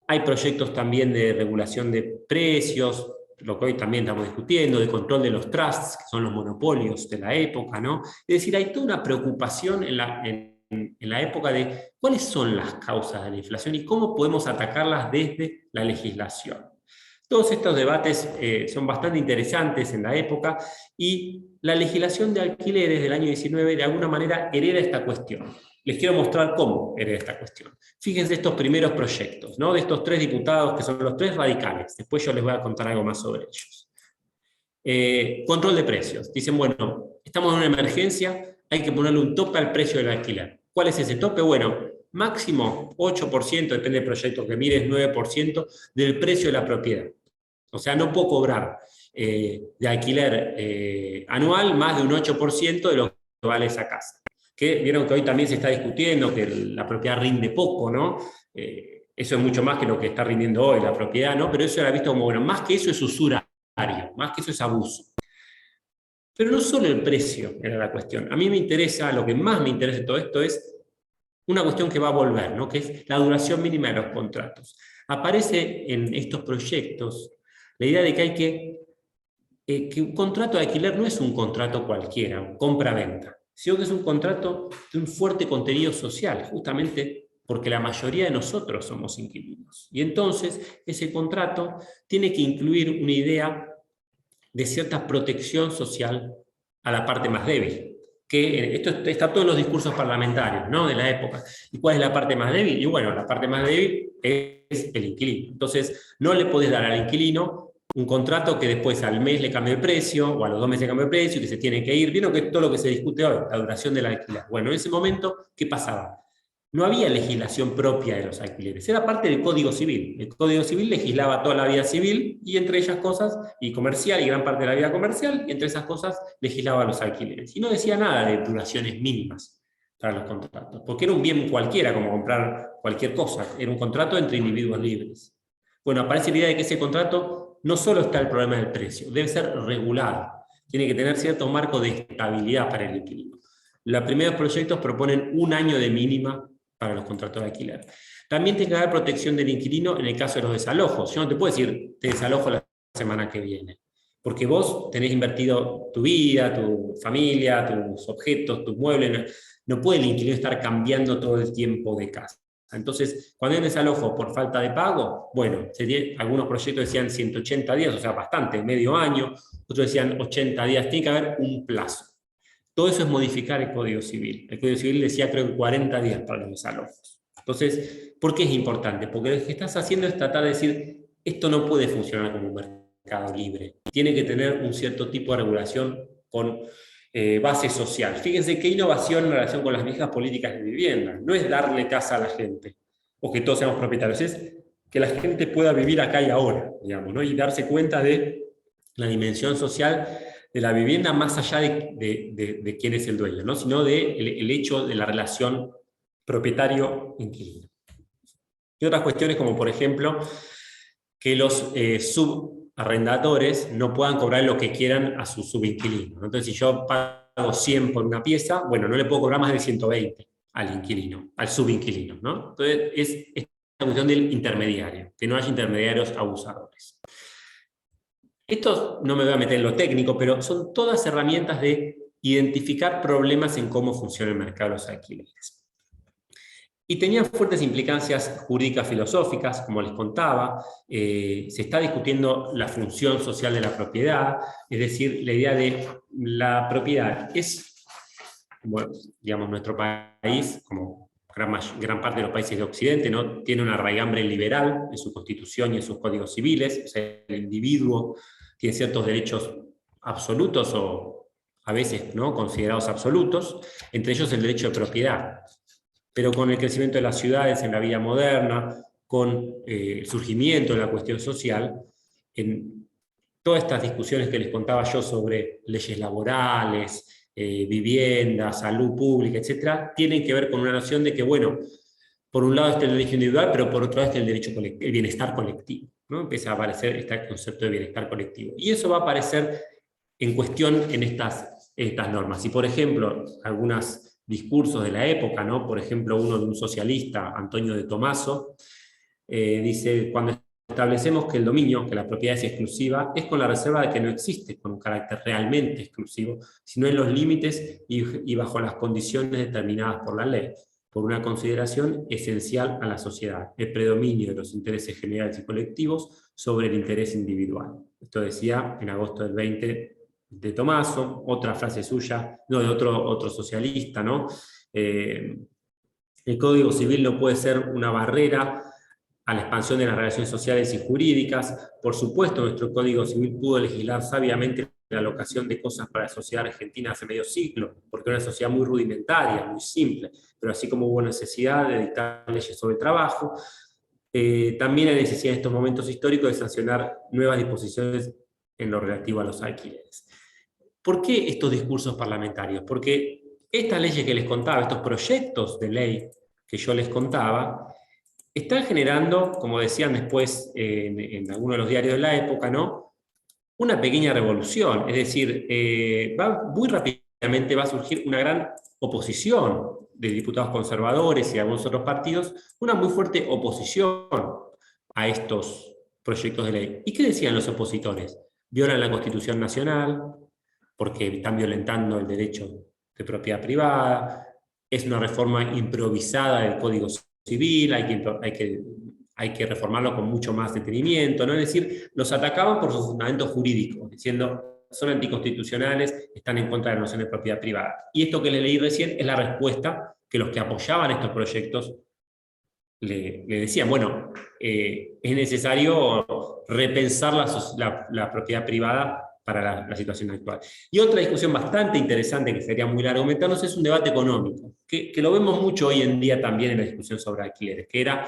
Hay proyectos también de regulación de precios, lo que hoy también estamos discutiendo, de control de los trusts, que son los monopolios de la época, ¿no? Es decir, hay toda una preocupación en la época de cuáles son las causas de la inflación y cómo podemos atacarlas desde la legislación. Todos estos debates son bastante interesantes en la época y la legislación de alquileres del año 19 de alguna manera hereda esta cuestión. Les quiero mostrar cómo hereda esta cuestión. Fíjense estos primeros proyectos, ¿no? De estos 3 diputados que son los 3 radicales. Después yo les voy a contar algo más sobre ellos. Control de precios. Dicen, bueno, estamos en una emergencia, hay que ponerle un tope al precio del alquiler. ¿Cuál es ese tope? Bueno, máximo 8%, depende del proyecto que mires, 9% del precio de la propiedad. O sea, no puedo cobrar de alquiler anual más de un 8% de lo que vale esa casa. Que vieron que hoy también se está discutiendo que la propiedad rinde poco, ¿no? Eso es mucho más que lo que está rindiendo hoy la propiedad, ¿no? Pero eso era visto como, bueno, más que eso es usura, más que eso es abuso. Pero no solo el precio era la cuestión. A mí me interesa, lo que más me interesa de todo esto es una cuestión que va a volver, ¿no? Que es la duración mínima de los contratos. Aparece en estos proyectos la idea de que hay que un contrato de alquiler no es un contrato cualquiera, compra-venta, sino que es un contrato de un fuerte contenido social, justamente porque la mayoría de nosotros somos inquilinos. Y entonces ese contrato tiene que incluir una idea de cierta protección social a la parte más débil. Que esto está todo en los discursos parlamentarios, ¿no? De la época. ¿Y cuál es la parte más débil? Y bueno, la parte más débil es el inquilino. Entonces, no le podés dar al inquilino un contrato que después al mes le cambie el precio, o a los 2 meses cambie el precio, y que se tiene que ir. ¿Vieron que es todo lo que se discute hoy? La duración del alquiler. Bueno, en ese momento, ¿qué pasaba? No había legislación propia de los alquileres, era parte del Código Civil. El Código Civil legislaba toda la vida civil y entre ellas cosas, y comercial, y gran parte de la vida comercial, y entre esas cosas legislaba los alquileres. Y no decía nada de duraciones mínimas para los contratos, porque era un bien cualquiera, como comprar cualquier cosa, era un contrato entre individuos libres. Bueno, aparece la idea de que ese contrato no solo está el problema del precio, debe ser regulado, tiene que tener cierto marco de estabilidad para el inquilino. Los primeros proyectos proponen 1 año de mínima para los contratos de alquiler. También tiene que haber protección del inquilino en el caso de los desalojos. Yo no te puedo decir, te desalojo la semana que viene, porque vos tenés invertido tu vida, tu familia, tus objetos, tus muebles. No puede el inquilino estar cambiando todo el tiempo de casa. Entonces, cuando hay un desalojo por falta de pago, bueno, algunos proyectos decían 180 días, o sea, bastante, medio año, otros decían 80 días, tiene que haber un plazo. Todo eso es modificar el Código Civil. El Código Civil decía, creo que 40 días para los desalojos. Entonces, ¿por qué es importante? Porque lo que estás haciendo es tratar de decir, esto no puede funcionar como un mercado libre. Tiene que tener un cierto tipo de regulación con base social. Fíjense qué innovación en relación con las viejas políticas de vivienda. No es darle casa a la gente, o que todos seamos propietarios, es que la gente pueda vivir acá y ahora, digamos, ¿no? Y darse cuenta de la dimensión social de la vivienda más allá de quién es el dueño, ¿no? Sino el hecho de la relación propietario-inquilino. Y otras cuestiones como, por ejemplo, que los subarrendadores no puedan cobrar lo que quieran a sus subinquilinos. Entonces, si yo pago 100 por una pieza, bueno, no le puedo cobrar más de 120 al inquilino, al subinquilino, ¿no? Entonces, es esta cuestión del intermediario, que no haya intermediarios abusadores. Esto no me voy a meter en lo técnico, pero son todas herramientas de identificar problemas en cómo funciona el mercado de los alquileres. Y tenían fuertes implicancias jurídicas filosóficas, como les contaba. Se está discutiendo la función social de la propiedad, es decir, la idea de la propiedad es, bueno, digamos, nuestro país, como gran parte de los países de Occidente, ¿no? Tiene una raigambre liberal en su constitución y en sus códigos civiles. O sea, el individuo tiene ciertos derechos absolutos o a veces, ¿no?, considerados absolutos, entre ellos el derecho de propiedad. Pero con el crecimiento de las ciudades en la vida moderna, con el surgimiento de la cuestión social, en todas estas discusiones que les contaba yo sobre leyes laborales, vivienda, salud pública, etc., tienen que ver con una noción de que, bueno, por un lado está el derecho individual, pero por otro lado está el derecho colectivo, el bienestar colectivo, ¿no? Empieza a aparecer este concepto de bienestar colectivo. Y eso va a aparecer en cuestión en estas normas. Y, por ejemplo, algunos discursos de la época, ¿no? Por ejemplo, uno de un socialista, Antonio de Tomaso, dice, cuando establecemos que el dominio, que la propiedad es exclusiva, es con la reserva de que no existe con un carácter realmente exclusivo, sino en los límites y bajo las condiciones determinadas por la ley. por una consideración esencial a la sociedad, el predominio de los intereses generales y colectivos sobre el interés individual. Esto decía en agosto del 20 de Tommaso, otra frase suya, no, de otro socialista, ¿no? El Código Civil no puede ser una barrera a la expansión de las relaciones sociales y jurídicas. Por supuesto, nuestro Código Civil pudo legislar sabiamente la alocación de cosas para la sociedad argentina hace medio siglo, porque era una sociedad muy rudimentaria, muy simple, pero así como hubo necesidad de dictar leyes sobre trabajo, también hay necesidad en estos momentos históricos de sancionar nuevas disposiciones en lo relativo a los alquileres. ¿Por qué estos discursos parlamentarios? Porque estas leyes que les contaba, estos proyectos de ley que yo les contaba, están generando, como decían después en algunos de los diarios de la época, ¿no?, una pequeña revolución. Es decir, muy rápidamente va a surgir una gran oposición de diputados conservadores y de algunos otros partidos, una muy fuerte oposición a estos proyectos de ley. ¿Y qué decían los opositores? Violan la Constitución Nacional, porque están violentando el derecho de propiedad privada, es una reforma improvisada del Código Civil, hay que reformarlo con mucho más detenimiento, ¿no? Es decir, los atacaban por sus fundamentos jurídicos, diciendo son anticonstitucionales, están en contra de la noción de propiedad privada. Y esto que le leí recién es la respuesta que los que apoyaban estos proyectos le decían, bueno, es necesario repensar la propiedad privada para la situación actual. Y otra discusión bastante interesante, que sería muy largo meternos, es un debate económico, que lo vemos mucho hoy en día también en la discusión sobre alquileres, que era,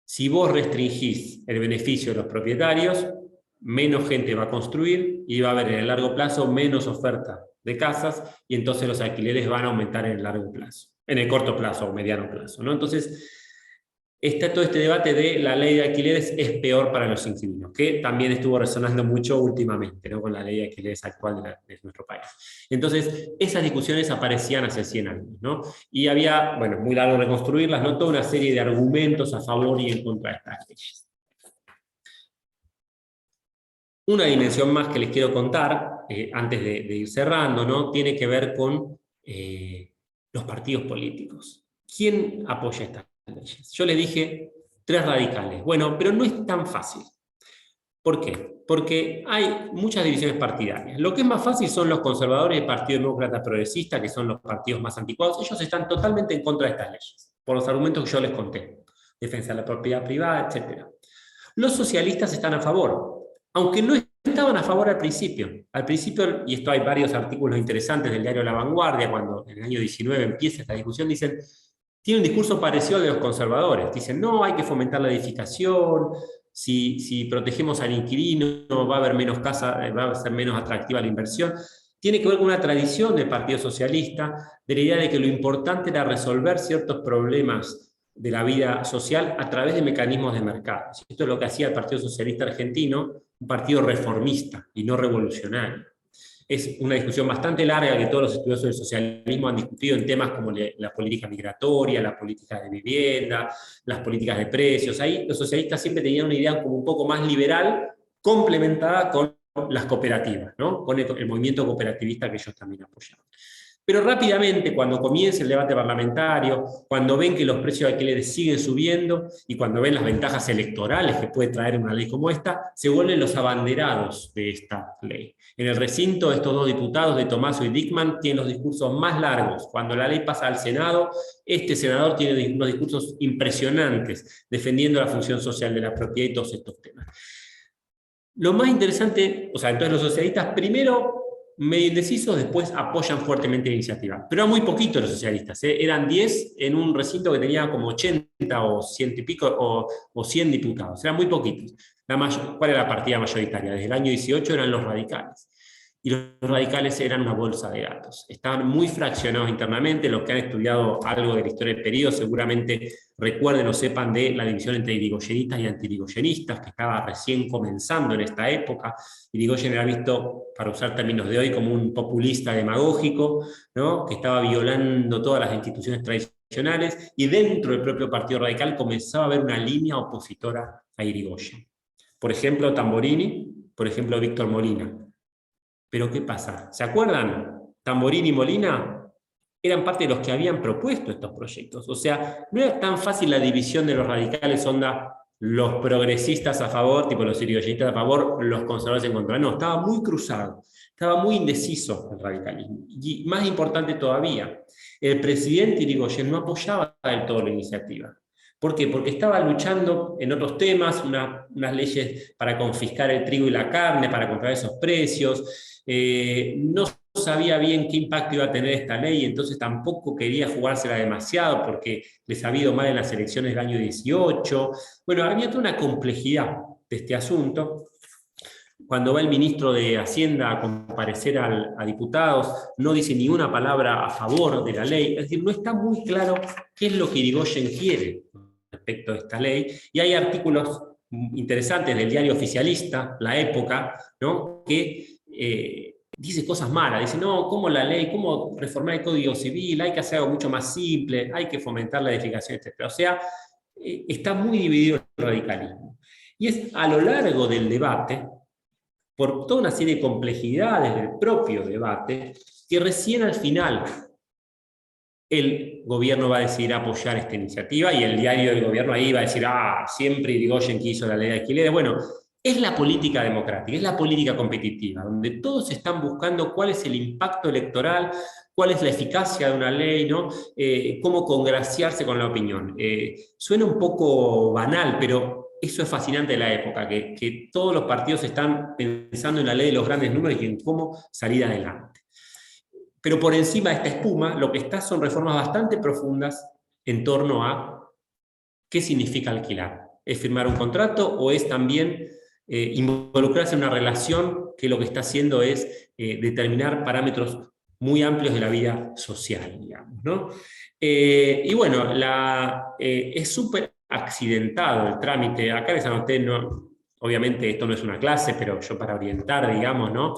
si vos restringís el beneficio de los propietarios, menos gente va a construir y va a haber en el largo plazo menos oferta de casas, y entonces los alquileres van a aumentar en el largo plazo, en el corto plazo o mediano plazo, ¿no? Entonces, está todo este debate de la ley de alquileres es peor para los inquilinos, que también estuvo resonando mucho últimamente, ¿no?, con la ley de alquileres actual de nuestro país. Entonces, esas discusiones aparecían hace 100 años, ¿no? Y había, bueno, muy largo reconstruirlas, ¿no?, toda una serie de argumentos a favor y en contra de estas leyes. Una dimensión más que les quiero contar, antes de ir cerrando, ¿no?, tiene que ver con los partidos políticos. ¿Quién apoya estas leyes? Yo les dije 3 radicales. Bueno, pero no es tan fácil. ¿Por qué? Porque hay muchas divisiones partidarias. Lo que es más fácil son los conservadores y el Partido Demócrata Progresista, que son los partidos más anticuados. Ellos están totalmente en contra de estas leyes, por los argumentos que yo les conté. Defensa de la propiedad privada, etc. Los socialistas están a favor, aunque no estaban a favor al principio. Al principio, y esto hay varios artículos interesantes del diario La Vanguardia, cuando en el año 19 empieza esta discusión, dicen, tiene un discurso parecido al de los conservadores. Dicen, no, hay que fomentar la edificación, si protegemos al inquilino va a haber menos casas, va a ser menos atractiva la inversión. Tiene que ver con una tradición del Partido Socialista, de la idea de que lo importante era resolver ciertos problemas de la vida social a través de mecanismos de mercado. Esto es lo que hacía el Partido Socialista Argentino, un partido reformista y no revolucionario. Es una discusión bastante larga que todos los estudiosos del socialismo han discutido en temas como la política migratoria, la política de vivienda, las políticas de precios. Ahí los socialistas siempre tenían una idea como un poco más liberal, complementada con las cooperativas, ¿no?, con el movimiento cooperativista que ellos también apoyaban. Pero rápidamente, cuando comienza el debate parlamentario, cuando ven que los precios de alquileres siguen subiendo y cuando ven las ventajas electorales que puede traer una ley como esta, se vuelven los abanderados de esta ley. En el recinto, estos 2 diputados, de Tommaso y Dickmann, tienen los discursos más largos. Cuando la ley pasa al Senado, este senador tiene unos discursos impresionantes, defendiendo la función social de la propiedad y todos estos temas. Lo más interesante, o sea, entonces los socialistas primero medio indecisos, después apoyan fuertemente la iniciativa. Pero eran muy poquitos los socialistas, eran 10 en un recinto que tenía como 80 o 100 y pico, o 100 diputados, eran muy poquitos. ¿Cuál era la partida mayoritaria? Desde el año 18 eran los radicales. Y los radicales eran una bolsa de gatos. Estaban muy fraccionados internamente. Los que han estudiado algo de la historia del periodo seguramente recuerden o sepan de la división entre irigoyenistas y antirigoyenistas, que estaba recién comenzando en esta época. Irigoyen era visto, para usar términos de hoy, como un populista demagógico, ¿no?, que estaba violando todas las instituciones tradicionales, y dentro del propio Partido Radical comenzaba a haber una línea opositora a Irigoyen. Por ejemplo, Tamborini, por ejemplo, Víctor Molina. Pero ¿qué pasa? ¿Se acuerdan? Tamborini y Molina eran parte de los que habían propuesto estos proyectos. O sea, no era tan fácil la división de los radicales, onda, los progresistas a favor, tipo los irigoyenistas a favor, los conservadores en contra. No, estaba muy cruzado, estaba muy indeciso el radicalismo. Y más importante todavía, el presidente Irigoyen no apoyaba del todo la iniciativa. ¿Por qué? Porque estaba luchando en otros temas, unas leyes para confiscar el trigo y la carne, para controlar esos precios. No sabía bien qué impacto iba a tener esta ley, entonces tampoco quería jugársela demasiado porque les había ido mal en las elecciones del año 18. Bueno, había toda una complejidad de este asunto. Cuando va el ministro de Hacienda a comparecer a diputados, no dice ni una palabra a favor de la ley, es decir, no está muy claro qué es lo que Irigoyen quiere respecto de esta ley, y hay artículos interesantes del diario oficialista, La Época, ¿no? que dice cosas malas, dice, no, ¿cómo la ley, cómo reformar el Código Civil? Hay que hacer algo mucho más simple, hay que fomentar la edificación, etc. O sea, está muy dividido el radicalismo. Y es a lo largo del debate, por toda una serie de complejidades del propio debate, que recién al final el gobierno va a decidir apoyar esta iniciativa y el diario del gobierno ahí va a decir, siempre Irigoyen quiso la ley de alquileres. Bueno, es la política democrática, es la política competitiva, donde todos están buscando cuál es el impacto electoral, cuál es la eficacia de una ley, ¿no? Cómo congraciarse con la opinión. Suena un poco banal, pero eso es fascinante de la época, que todos los partidos están pensando en la ley de los grandes números y en cómo salir adelante. Pero por encima de esta espuma, lo que está son reformas bastante profundas en torno a qué significa alquilar. ¿Es firmar un contrato o es también involucrarse en una relación que lo que está haciendo es determinar parámetros muy amplios de la vida social, digamos, ¿no? Y bueno, es súper accidentado el trámite. Acá les anoté, no, obviamente esto no es una clase, pero yo para orientar, digamos, ¿no?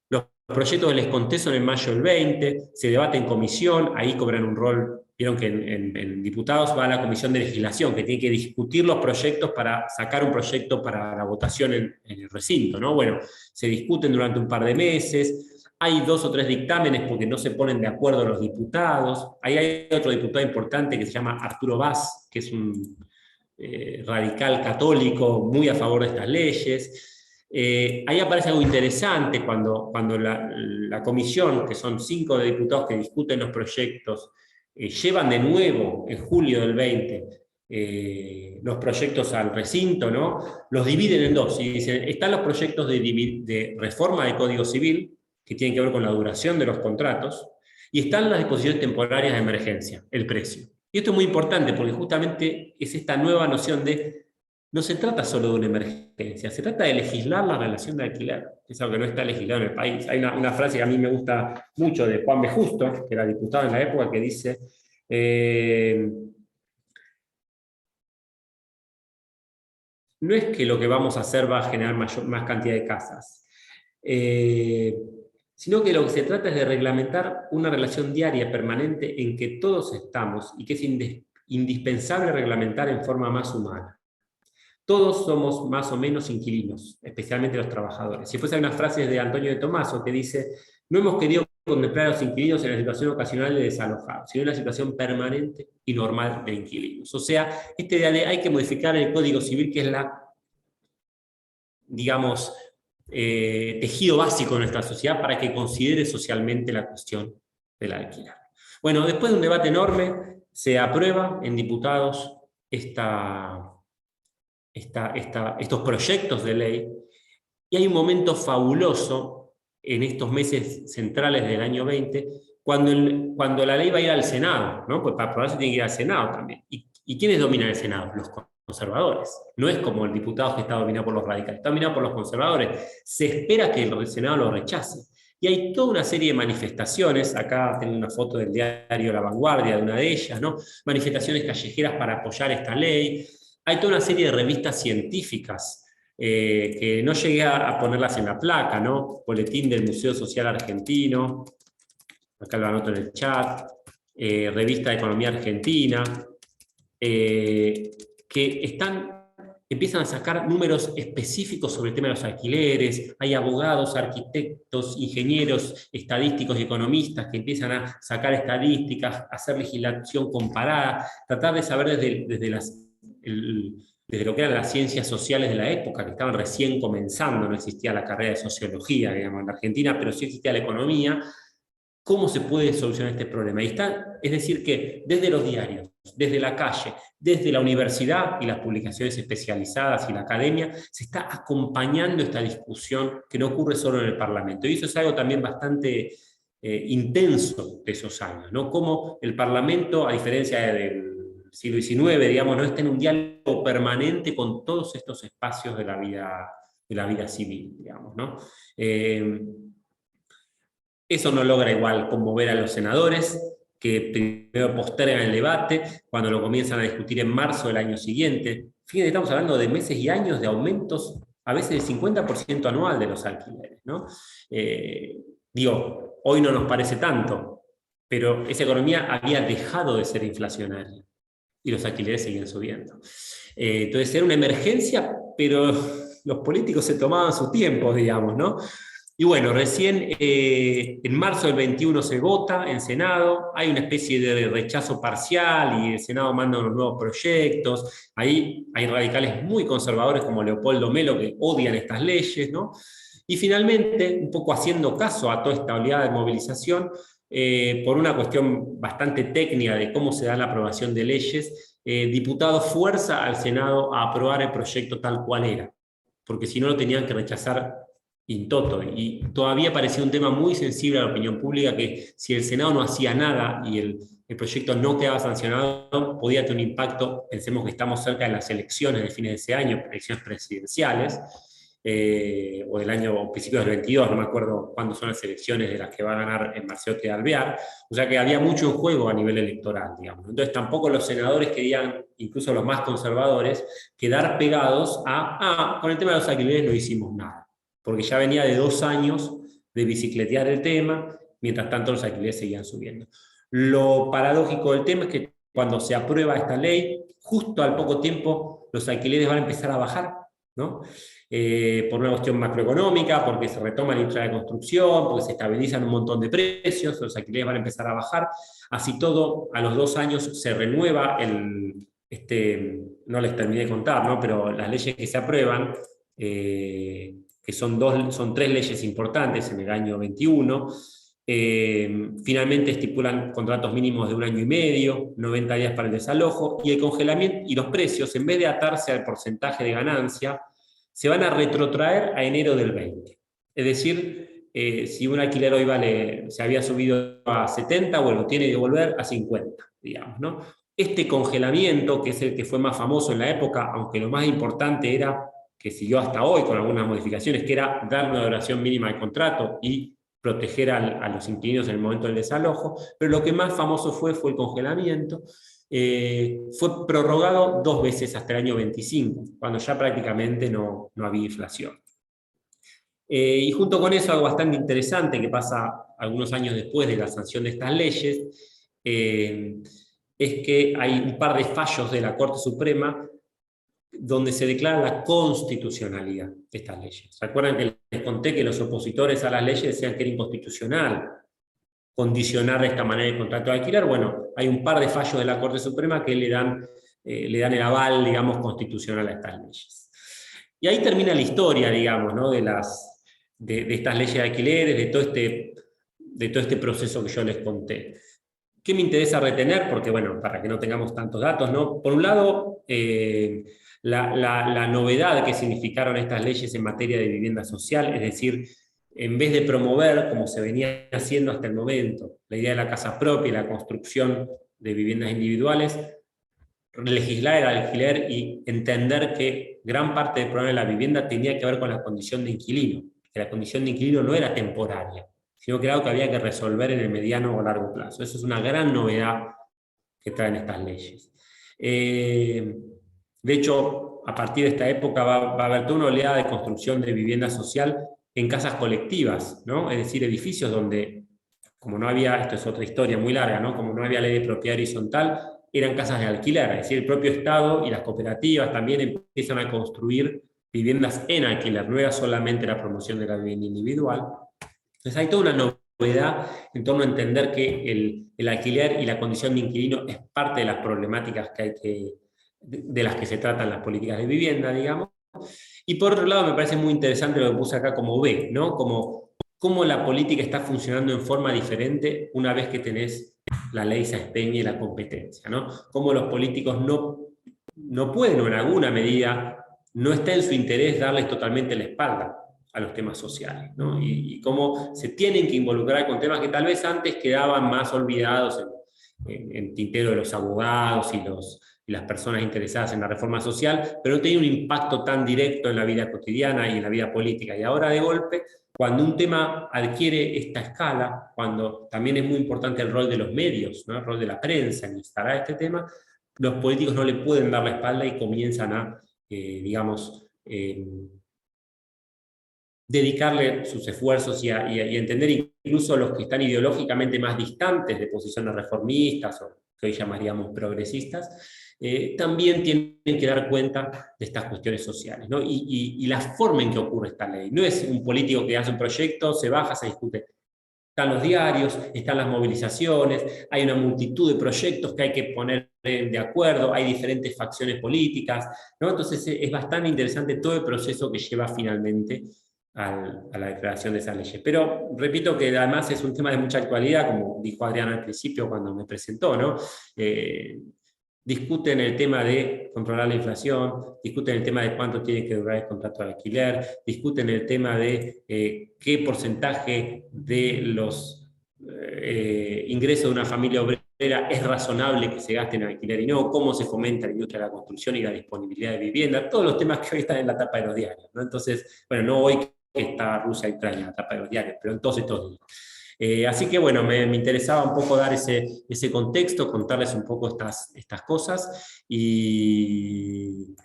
Los proyectos les conté son en mayo del 20, se debate en comisión, ahí cobran un rol, vieron que en diputados va a la comisión de legislación, que tiene que discutir los proyectos para sacar un proyecto para la votación en el recinto, ¿no? Bueno, se discuten durante un par de meses, hay 2 o 3 dictámenes porque no se ponen de acuerdo los diputados, ahí hay otro diputado importante que se llama Arturo Vaz, que es un radical católico muy a favor de estas leyes. Ahí aparece algo interesante cuando la comisión, que son 5 diputados que discuten los proyectos, llevan de nuevo en julio del 20 los proyectos al recinto, ¿no? Los dividen en 2 y dicen, están los proyectos de reforma del Código Civil, que tienen que ver con la duración de los contratos, y están las disposiciones temporarias de emergencia, el precio. Y esto es muy importante porque justamente es esta nueva noción de no se trata solo de una emergencia, se trata de legislar la relación de alquiler, que es algo que no está legislado en el país. Hay una frase que a mí me gusta mucho de Juan B. Justo, que era diputado en la época, que dice, no es que lo que vamos a hacer va a generar más cantidad de casas, sino que lo que se trata es de reglamentar una relación diaria, permanente, en que todos estamos y que es indispensable reglamentar en forma más humana. Todos somos más o menos inquilinos, especialmente los trabajadores. Si fuese una frase de Antonio de Tomaso que dice, no hemos querido contemplar a los inquilinos en la situación ocasional de desalojados, sino en la situación permanente y normal de inquilinos. O sea, este día hay que modificar el Código Civil, que es digamos, tejido básico de nuestra sociedad para que considere socialmente la cuestión del alquiler. Bueno, después de un debate enorme, se aprueba en diputados estos proyectos de ley, y hay un momento fabuloso en estos meses centrales del año 20, cuando la ley va a ir al Senado, ¿no? Pues para aprobarse tiene que ir al Senado también. ¿Y quiénes dominan el Senado? Los conservadores. No es como el diputado que está dominado por los radicales, está dominado por los conservadores. Se espera que el Senado lo rechace. Y hay toda una serie de manifestaciones, acá tengo una foto del diario La Vanguardia de una de ellas, ¿no? Manifestaciones callejeras para apoyar esta ley. Hay toda una serie de revistas científicas que no llegué a ponerlas en la placa, ¿no? Boletín del Museo Social Argentino, acá lo anoto en el chat, Revista de Economía Argentina, que están empiezan a sacar números específicos sobre el tema de los alquileres, hay abogados, arquitectos, ingenieros, estadísticos y economistas que empiezan a sacar estadísticas, a hacer legislación comparada, tratar de saber desde lo que eran las ciencias sociales de la época, que estaban recién comenzando, no existía la carrera de sociología, digamos, en la Argentina, pero sí existía la economía, cómo se puede solucionar este problema. Y es decir, que desde los diarios, desde la calle, desde la universidad y las publicaciones especializadas y la academia, se está acompañando esta discusión que no ocurre solo en el Parlamento. Y eso es algo también bastante intenso de esos años, ¿no? Cómo el Parlamento, a diferencia del siglo XIX, digamos, no está en un diálogo permanente con todos estos espacios de la vida civil, digamos, ¿no? Eso no logra igual conmover a los senadores, que primero postergan el debate, cuando lo comienzan a discutir en marzo del año siguiente. Fíjense, estamos hablando de meses y años de aumentos, a veces del 50% anual de los alquileres, ¿no? Hoy no nos parece tanto, pero esa economía había dejado de ser inflacionaria y los alquileres seguían subiendo. Entonces era una emergencia, pero los políticos se tomaban su tiempo, digamos, ¿no? Y bueno, recién en marzo del 21 se vota en Senado, hay una especie de rechazo parcial y el Senado manda unos nuevos proyectos. Ahí hay radicales muy conservadores como Leopoldo Melo que odian estas leyes, ¿no? Y finalmente, un poco haciendo caso a toda esta oleada de movilización, por una cuestión bastante técnica de cómo se da la aprobación de leyes, diputados fuerza al Senado a aprobar el proyecto tal cual era, porque si no lo tenían que rechazar in toto, y todavía parecía un tema muy sensible a la opinión pública, que si el Senado no hacía nada y el proyecto no quedaba sancionado, podía tener un impacto. Pensemos que estamos cerca de las elecciones de fines de ese año, elecciones presidenciales, o del año, o principios del 22, no me acuerdo cuándo son las elecciones de las que va a ganar en Marciotti de Alvear, o sea que había mucho en juego a nivel electoral, digamos. Entonces tampoco los senadores querían, incluso los más conservadores, quedar pegados con el tema de los alquileres no hicimos nada, porque ya venía de 2 años de bicicletear el tema, mientras tanto los alquileres seguían subiendo. Lo paradójico del tema es que cuando se aprueba esta ley, justo al poco tiempo los alquileres van a empezar a bajar, ¿no? Por una cuestión macroeconómica, porque se retoma la industria de la construcción, porque se estabilizan un montón de precios, los alquileres van a empezar a bajar. Así todo, a los 2 años se renueva no les terminé de contar, ¿no? Pero las leyes que se aprueban, que son 3 leyes importantes en el año 21, finalmente estipulan contratos mínimos de 1 año y medio, 90 días para el desalojo, y el congelamiento, y los precios, en vez de atarse al porcentaje de ganancia, se van a retrotraer a enero del 20. Es decir, si un alquiler hoy se había subido a 70, bueno, tiene que devolver a 50, digamos, ¿no? Este congelamiento, que es el que fue más famoso en la época, aunque lo más importante era, que siguió hasta hoy con algunas modificaciones, que era dar una duración mínima de contrato y proteger a los inquilinos en el momento del desalojo, pero lo que más famoso fue el congelamiento. Fue prorrogado 2 veces hasta el año 25, cuando ya prácticamente no había inflación. Y junto con eso, algo bastante interesante que pasa algunos años después de la sanción de estas leyes, es que hay un par de fallos de la Corte Suprema donde se declara la constitucionalidad de estas leyes. ¿Recuerdan que les conté que los opositores a las leyes decían que era inconstitucional condicionar de esta manera el contrato de alquiler? Bueno, hay un par de fallos de la Corte Suprema que le dan el aval, digamos, constitucional a estas leyes. Y ahí termina la historia, digamos, ¿no? de estas leyes de alquileres, de todo este proceso que yo les conté. ¿Qué me interesa retener? Porque, bueno, para que no tengamos tantos datos, ¿no? Por un lado, la novedad que significaron estas leyes en materia de vivienda social, es decir, en vez de promover, como se venía haciendo hasta el momento, la idea de la casa propia y la construcción de viviendas individuales, legislar el alquiler y entender que gran parte del problema de la vivienda tenía que ver con la condición de inquilino, que la condición de inquilino no era temporaria, sino que era algo que había que resolver en el mediano o largo plazo. Eso es una gran novedad que traen estas leyes. De hecho, a partir de esta época va a haber toda una oleada de construcción de vivienda social en casas colectivas, ¿no? Es decir, edificios donde, como no había, esto es otra historia muy larga, ¿no? Como no había ley de propiedad horizontal, eran casas de alquiler, es decir, el propio Estado y las cooperativas también empiezan a construir viviendas en alquiler, no era solamente la promoción de la vivienda individual. Entonces hay toda una novedad en torno a entender que el alquiler y la condición de inquilino es parte de las problemáticas de las que se tratan las políticas de vivienda, digamos. Y por otro lado me parece muy interesante lo que puse acá como B, ¿no? Como cómo la política está funcionando en forma diferente una vez que tenés la ley Saspeña y la competencia, ¿no? Cómo los políticos no pueden, o en alguna medida, no está en su interés darles totalmente la espalda a los temas sociales, ¿no? Y cómo se tienen que involucrar con temas que tal vez antes quedaban más olvidados en tintero de los abogados y las personas interesadas en la reforma social, pero no tenía un impacto tan directo en la vida cotidiana y en la vida política. Y ahora de golpe, cuando un tema adquiere esta escala, cuando también es muy importante el rol de los medios, ¿no? El rol de la prensa en instalar este tema, los políticos no le pueden dar la espalda y comienzan a, digamos, dedicarle sus esfuerzos y entender incluso los que están ideológicamente más distantes de posiciones reformistas o que hoy llamaríamos progresistas, también tienen que dar cuenta de estas cuestiones sociales, ¿no? Y la forma en que ocurre esta ley. No es un político que hace un proyecto, se baja, se discute. Están los diarios, están las movilizaciones, hay una multitud de proyectos que hay que poner de acuerdo, hay diferentes facciones políticas, ¿no? Entonces es bastante interesante todo el proceso que lleva finalmente a la declaración de esas leyes. Pero repito que además es un tema de mucha actualidad, como dijo Adrián al principio cuando me presentó, ¿no? Discuten el tema de controlar la inflación, discuten el tema de cuánto tiene que durar el contrato de alquiler, discuten el tema de qué porcentaje de los ingresos de una familia obrera es razonable que se gasten en alquiler y no, cómo se fomenta la industria de la construcción y la disponibilidad de vivienda, todos los temas que hoy están en la tapa de los diarios, ¿no? Entonces, bueno, no hoy que está Rusia y Ucrania en la tapa de los diarios, pero entonces estos días. Así que bueno, me interesaba un poco dar ese contexto, contarles un poco estas cosas y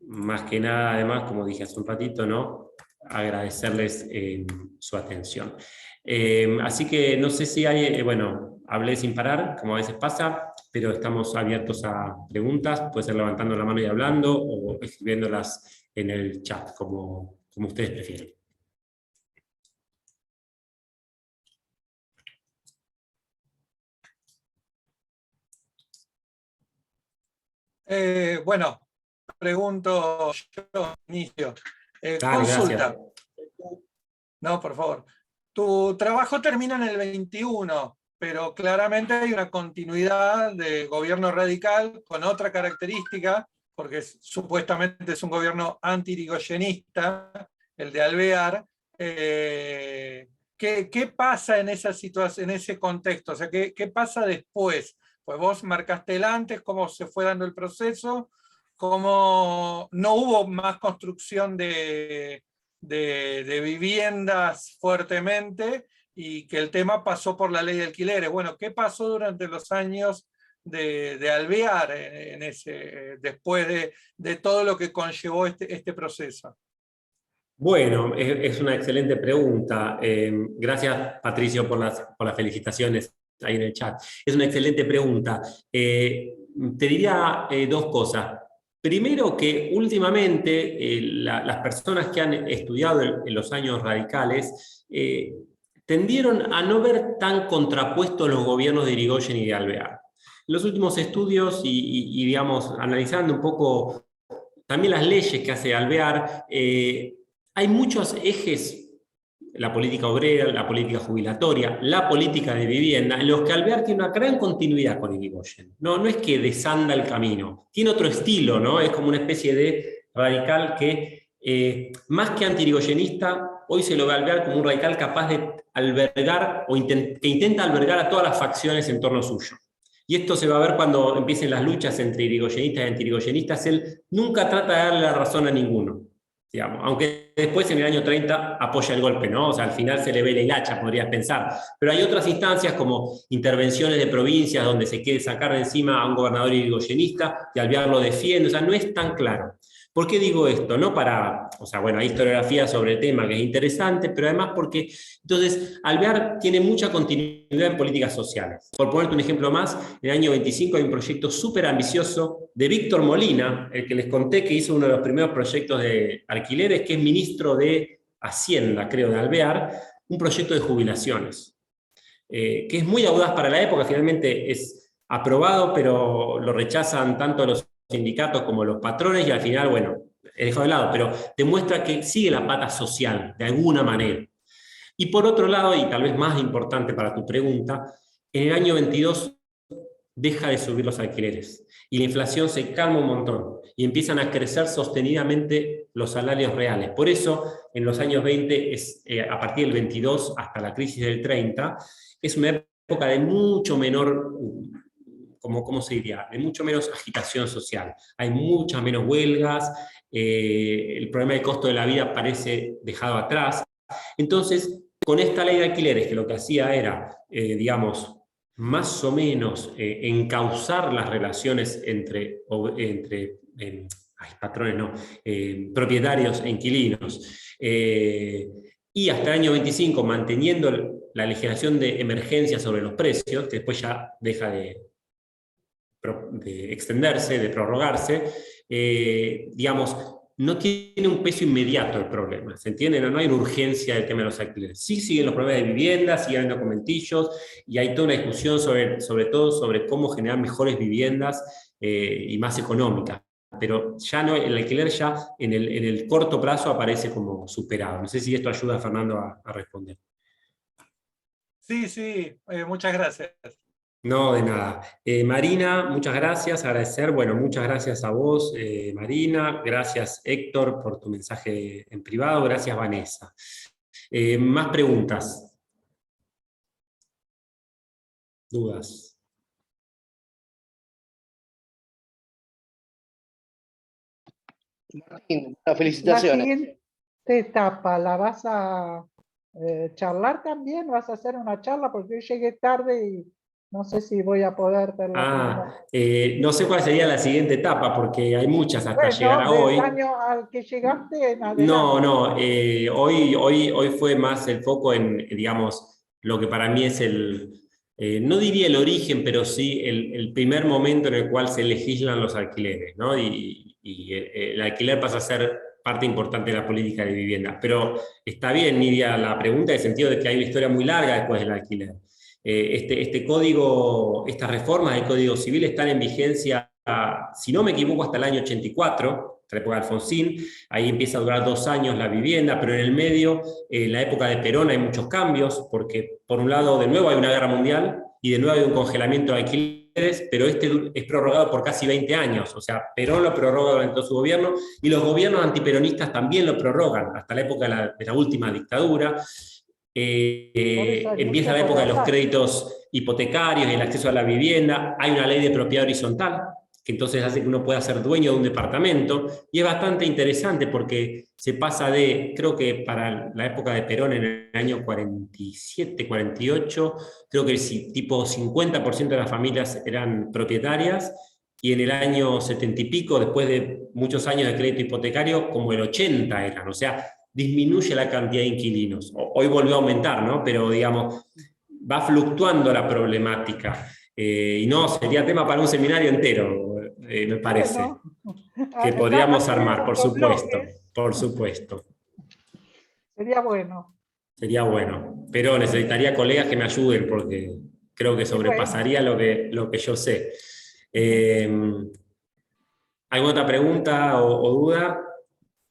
más que nada, además, como dije hace un ratito, ¿no? Agradecerles su atención. Así que no sé si hay, bueno, hablé sin parar, como a veces pasa, pero estamos abiertos a preguntas, puede ser levantando la mano y hablando o escribiéndolas en el chat, como ustedes prefieren. Bueno, pregunto yo, inicio. Consulta. Gracias. No, por favor. Tu trabajo termina en el 21, pero claramente hay una continuidad de gobierno radical con otra característica, porque supuestamente es un gobierno anti-irigoyenista, el de Alvear. ¿Qué pasa en esa situación, en ese contexto? O sea, ¿qué pasa después? Pues vos marcaste el antes, cómo se fue dando el proceso, cómo no hubo más construcción de viviendas fuertemente y que el tema pasó por la ley de alquileres. Bueno, ¿qué pasó durante los años de Alvear después de todo lo que conllevó este proceso? Bueno, es una excelente pregunta. Gracias, Patricio, por las felicitaciones ahí en el chat. Es una excelente pregunta. Te diría dos cosas. Primero, que últimamente las personas que han estudiado en los años radicales tendieron a no ver tan contrapuestos los gobiernos de Irigoyen y de Alvear. En los últimos estudios y digamos, analizando un poco también las leyes que hace Alvear, hay muchos ejes, la política obrera, la política jubilatoria, la política de vivienda, en los que Alvear tiene una gran continuidad con Irigoyen. No es que desanda el camino, tiene otro estilo, ¿no? Es como una especie de radical que, más que anti-irigoyenista, hoy se lo ve a Alvear como un radical capaz de albergar, que intenta albergar a todas las facciones en torno suyo. Y esto se va a ver cuando empiecen las luchas entre irigoyenistas y anti-irigoyenistas. Él nunca trata de darle la razón a ninguno, digamos, aunque después en el año 30 apoya el golpe, ¿no? O sea, al final se le ve la hilacha, podrías pensar. Pero hay otras instancias como intervenciones de provincias donde se quiere sacar de encima a un gobernador irigoyenista y Alvear lo defiende, o sea, no es tan claro. ¿Por qué digo esto? No para, o sea, bueno, hay historiografía sobre el tema que es interesante, pero además porque, entonces, Alvear tiene mucha continuidad en políticas sociales. Por ponerte un ejemplo más, en el año 25 hay un proyecto súper ambicioso de Víctor Molina, el que les conté que hizo uno de los primeros proyectos de alquileres, que es ministro de Hacienda, creo, de Alvear, un proyecto de jubilaciones, que es muy audaz para la época, finalmente es aprobado, pero lo rechazan tanto los sindicatos como los patrones, y al final, bueno, he dejado de lado, pero demuestra que sigue la pata social, de alguna manera. Y por otro lado, y tal vez más importante para tu pregunta, en el año 22 deja de subir los alquileres, y la inflación se calma un montón, y empiezan a crecer sostenidamente los salarios reales. Por eso, en los años 20, a partir del 22 hasta la crisis del 30, es una época de mucho menor, ¿cómo se diría? De mucho menos agitación social. Hay muchas menos huelgas, el problema del costo de la vida parece dejado atrás. Entonces, con esta ley de alquileres, que lo que hacía era, digamos, más o menos encauzar las relaciones entre patrones, no, propietarios e inquilinos, y hasta el año 25 manteniendo la legislación de emergencia sobre los precios, que después ya deja de extenderse, de prorrogarse, digamos, no tiene un peso inmediato el problema, ¿se entiende? No hay una urgencia del tema de los alquileres. Sí siguen los problemas de vivienda, siguen habiendo comentillos, y hay toda una discusión sobre todo sobre cómo generar mejores viviendas y más económicas. Pero ya no, el alquiler ya en el corto plazo aparece como superado. No sé si esto ayuda a Fernando a responder. Sí, muchas gracias. No, de nada. Marina, muchas gracias, agradecer. Bueno, muchas gracias a vos, Marina. Gracias, Héctor, por tu mensaje en privado. Gracias, Vanessa. ¿Más preguntas? ¿Dudas? Martín, felicitaciones. La siguiente etapa, ¿la vas a charlar también? ¿Vas a hacer una charla? Porque yo llegué tarde y no sé si voy a poder verla. No sé cuál sería la siguiente etapa, porque hay muchas hasta Bueno, llegar a del hoy. año al que llegaste en adelante. No, hoy fue más el foco en, digamos, lo que para mí es no diría el origen, pero sí el primer momento en el cual se legislan los alquileres, ¿no? Y el alquiler pasa a ser parte importante de la política de vivienda. Pero está bien, Nidia, la pregunta en el sentido de que hay una historia muy larga después del alquiler. Este código, estas reformas del Código Civil están en vigencia, si no me equivoco, hasta el año 84, la época de Alfonsín. Ahí empieza a durar 2 años la vivienda, pero en el medio, en la época de Perón, hay muchos cambios, porque por un lado, de nuevo hay una guerra mundial, y de nuevo hay un congelamiento de alquileres, pero este es prorrogado por casi 20 años, o sea, Perón lo prorroga durante todo su gobierno, y los gobiernos antiperonistas también lo prorrogan, hasta la época de la última dictadura. Empieza la época de los créditos hipotecarios y el acceso a la vivienda, hay una ley de propiedad horizontal, que entonces hace que uno pueda ser dueño de un departamento, y es bastante interesante porque se pasa de, creo que para la época de Perón, en el año 47, 48, creo que tipo 50% de las familias eran propietarias, y en el año 70 y pico, después de muchos años de crédito hipotecario, como el 80 eran, o sea, disminuye la cantidad de inquilinos. Hoy volvió a aumentar, ¿no? Pero digamos, va fluctuando la problemática. Y no, sería tema para un seminario entero, me parece, bueno, que podríamos armar, por con supuesto, bloques. por supuesto. Sería bueno. Sería bueno, pero necesitaría colegas que me ayuden porque creo que sobrepasaría lo que yo sé. ¿Alguna otra pregunta o duda?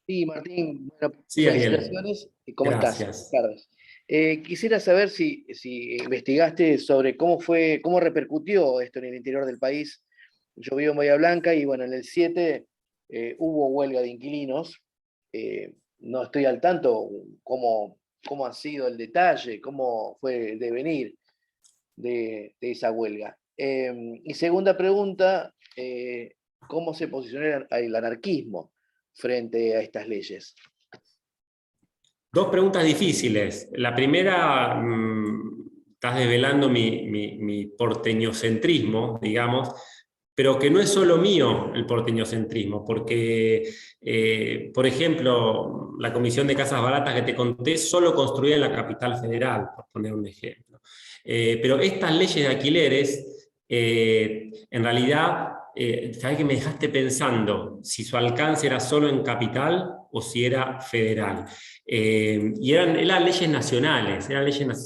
Sí, Martín, bueno, Sí, Ariel. felicitaciones. ¿Cómo Gracias. estás? Buenas tardes. Quisiera saber si investigaste sobre cómo repercutió esto en el interior del país. Yo vivo en Bahía Blanca y bueno, en el 7 hubo huelga de inquilinos. No estoy al tanto cómo ha sido el detalle, cómo fue el devenir de esa huelga. Y segunda pregunta, ¿cómo se posicionó el anarquismo frente a estas leyes? Dos preguntas difíciles. La primera, estás desvelando mi porteñocentrismo, digamos, pero que no es solo mío el porteñocentrismo, porque, por ejemplo, la Comisión de Casas Baratas que te conté solo construía en la capital federal, por poner un ejemplo. Pero estas leyes de alquileres, en realidad, ¿sabés que me dejaste pensando si su alcance era solo en capital o si era federal? Y eran leyes nacionales,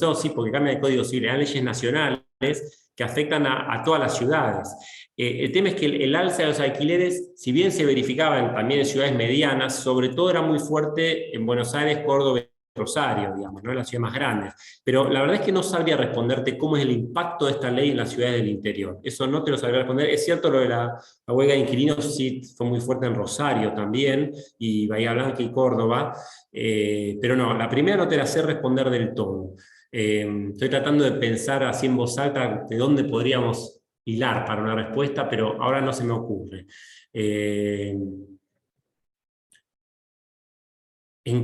no, sí, porque cambia el Código Civil, eran leyes nacionales que afectan a todas las ciudades. El tema es que el alza de los alquileres, si bien se verificaba también en ciudades medianas, sobre todo era muy fuerte en Buenos Aires, Córdoba, Rosario, digamos, ¿no? En las ciudades más grandes. Pero la verdad es que no sabría responderte cómo es el impacto de esta ley en las ciudades del interior. Eso no te lo sabría responder. Es cierto lo de la huelga de inquilinos, sí, fue muy fuerte en Rosario también, y Bahía Blanca y Córdoba, pero no, la primera no te la sé responder del todo. Estoy tratando de pensar así en voz alta de dónde podríamos hilar para una respuesta, pero ahora no se me ocurre. En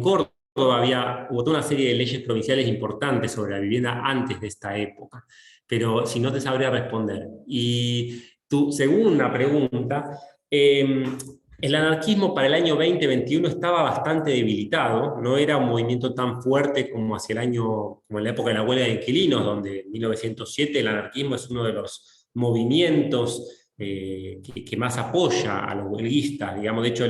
Córdoba hubo toda una serie de leyes provinciales importantes sobre la vivienda antes de esta época, pero si no te sabría responder. Y tu segunda pregunta, el anarquismo para el año 2021 estaba bastante debilitado, no era un movimiento tan fuerte como como en la época de la huelga de inquilinos, donde en 1907 el anarquismo es uno de los movimientos que más apoya a los huelguistas. Digamos, de hecho,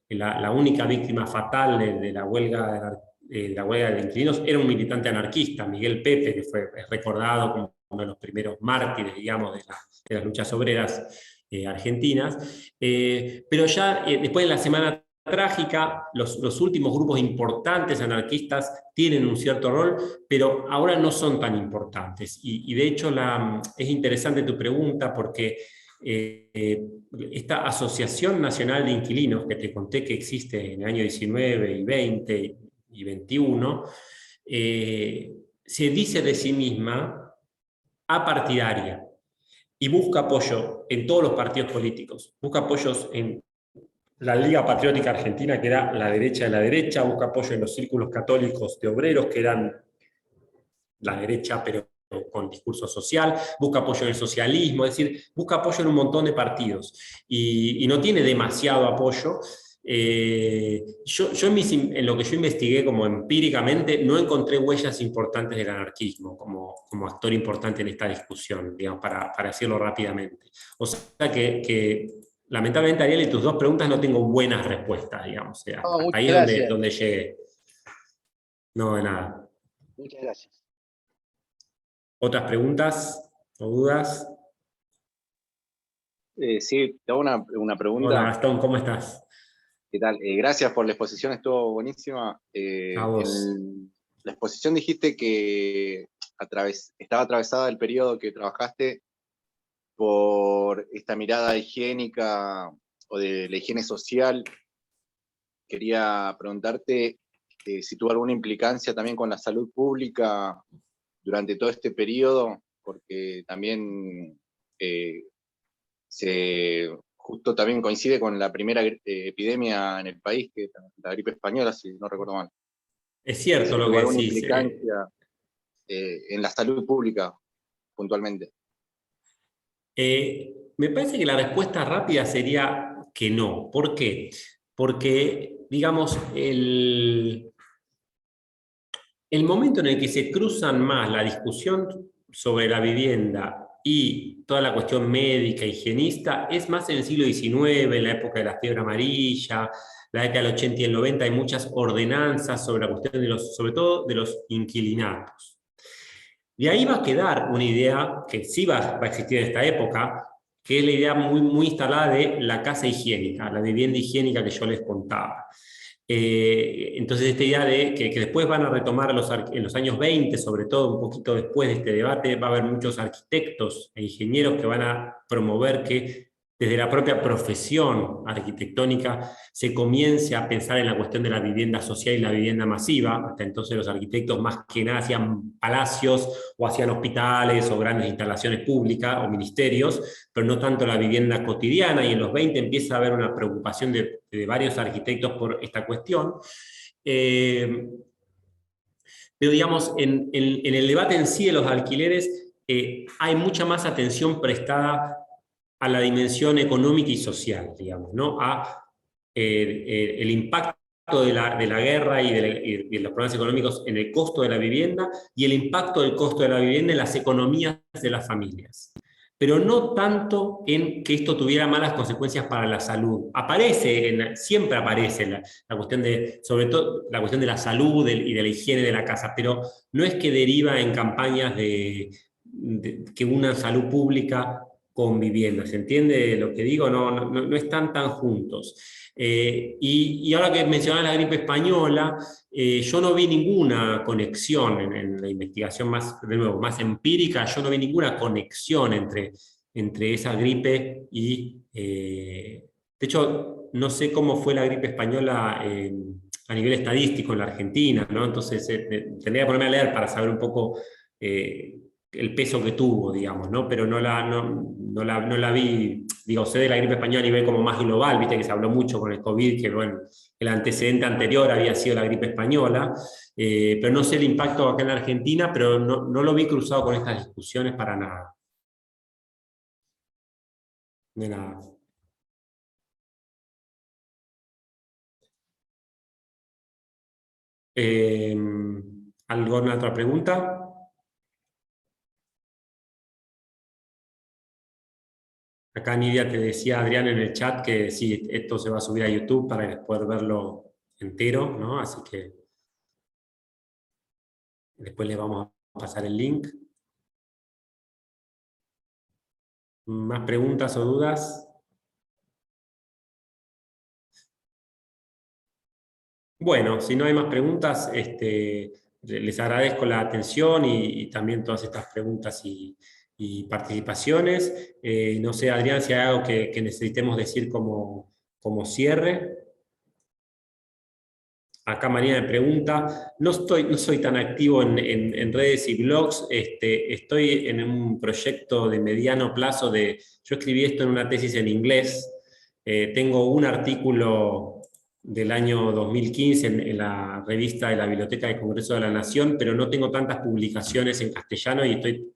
la única víctima fatal de la huelga de inquilinos era un militante anarquista, Miguel Pepe, que es recordado como uno de los primeros mártires, digamos, de las luchas obreras argentinas. Pero ya después de la Semana Trágica, los últimos grupos importantes anarquistas tienen un cierto rol, pero ahora no son tan importantes. Y de hecho es interesante tu pregunta porque esta Asociación Nacional de Inquilinos que te conté que existe en el año 19 y 20 y 21, se dice de sí misma apartidaria y busca apoyo en todos los partidos políticos. Busca apoyos en la Liga Patriótica Argentina, que era la derecha de la derecha, busca apoyo en los círculos católicos de obreros, que eran la derecha, pero con discurso social, busca apoyo en el socialismo, es decir, busca apoyo en un montón de partidos, y no tiene demasiado apoyo. Yo en lo que yo investigué como empíricamente, no encontré huellas importantes del anarquismo como actor importante en esta discusión, digamos, para decirlo rápidamente. O sea que lamentablemente, Ariel, y tus dos preguntas no tengo buenas respuestas, digamos. O sea, hasta ahí es donde llegué. No, de nada. Muchas gracias. ¿Otras preguntas o dudas? Sí, te hago una pregunta. Hola, Gastón, ¿cómo estás? ¿Qué tal? Gracias por la exposición, estuvo buenísima. A vos. En la exposición dijiste que estaba atravesada el periodo que trabajaste por esta mirada higiénica o de la higiene social. Quería preguntarte si tuvo alguna implicancia también con la salud pública durante todo este periodo, porque también justo también coincide con la primera epidemia en el país, que es la gripe española, si no recuerdo mal. Es cierto lo que alguna decís. implicancia en la salud pública, puntualmente. Me parece que la respuesta rápida sería que no. ¿Por qué? Porque, digamos, el momento en el que se cruzan más la discusión sobre la vivienda y toda la cuestión médica, higienista, es más en el siglo XIX, en la época de la fiebre amarilla, la década del 80 y el 90, hay muchas ordenanzas sobre la cuestión sobre todo de los inquilinatos. De ahí va a quedar una idea que sí va a existir en esta época, que es la idea muy, muy instalada de la casa higiénica, la vivienda higiénica que yo les contaba. Entonces esta idea de que después van a retomar en los años 20, sobre todo un poquito después de este debate, va a haber muchos arquitectos e ingenieros que van a promover que desde la propia profesión arquitectónica se comience a pensar en la cuestión de la vivienda social y la vivienda masiva. Hasta entonces los arquitectos más que nada hacían palacios o hacían hospitales o grandes instalaciones públicas o ministerios, pero no tanto la vivienda cotidiana, y en los 20 empieza a haber una preocupación de varios arquitectos por esta cuestión. Pero digamos, en el debate en sí de los alquileres hay mucha más atención prestada a la dimensión económica y social, digamos, ¿no? A el impacto de la guerra y de los problemas económicos en el costo de la vivienda y el impacto del costo de la vivienda en las economías de las familias. Pero no tanto en que esto tuviera malas consecuencias para la salud. Siempre aparece la cuestión sobre todo la cuestión de la salud y de la higiene de la casa, pero no es que deriva en campañas que una salud pública con vivienda. ¿Se entiende lo que digo? No están tan juntos. Y ahora que mencionaba la gripe española, yo no vi ninguna conexión en la investigación de nuevo, más empírica, yo no vi ninguna conexión entre esa gripe y... de hecho, no sé cómo fue la gripe española a nivel estadístico en la Argentina, ¿no? Entonces tendría que ponerme a leer para saber un poco el peso que tuvo, digamos, ¿no? Pero no la vi, digo, sé de la gripe española a nivel como más global, viste que se habló mucho con el COVID, que bueno, el antecedente anterior había sido la gripe española, pero no sé el impacto acá en la Argentina, pero no lo vi cruzado con estas discusiones para nada. De nada. ¿Alguna otra pregunta? Acá Nidia te decía, Adrián, en el chat que sí, esto se va a subir a YouTube para poder verlo entero, ¿no? Así que después les vamos a pasar el link. ¿Más preguntas o dudas? Bueno, si no hay más preguntas, les agradezco la atención y también todas estas preguntas y participaciones. No sé, Adrián, si hay algo que necesitemos decir como cierre. Acá María me pregunta, no soy tan activo en redes y blogs, estoy en un proyecto de mediano plazo yo escribí esto en una tesis en inglés, tengo un artículo del año 2015 en la revista de la Biblioteca del Congreso de la Nación, pero no tengo tantas publicaciones en castellano y estoy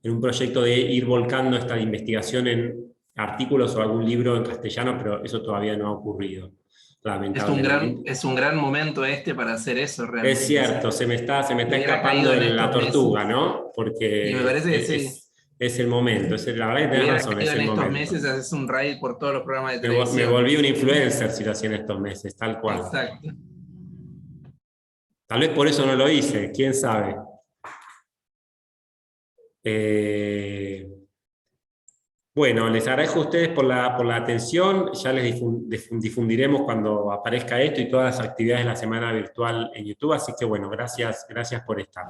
en un proyecto de ir volcando esta investigación en artículos o algún libro en castellano, pero eso todavía no ha ocurrido. Es un gran momento para hacer eso realmente. Es cierto, se me está escapando la tortuga, ¿no? Porque y me parece que sí. Es el momento, la verdad que tenés razón, es el en estos momento. meses haces un raid por todos los programas de televisión. Me volví un influencer si lo hacía en estos meses, tal cual. Exacto. Tal vez por eso no lo hice, quién sabe. Bueno, les agradezco a ustedes por la atención, ya les difundiremos cuando aparezca esto y todas las actividades de la semana virtual en YouTube, así que bueno, gracias por estar.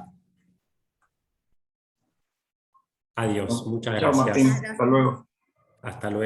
Adiós, muchas gracias. Chao, Martín, hasta luego. Hasta luego.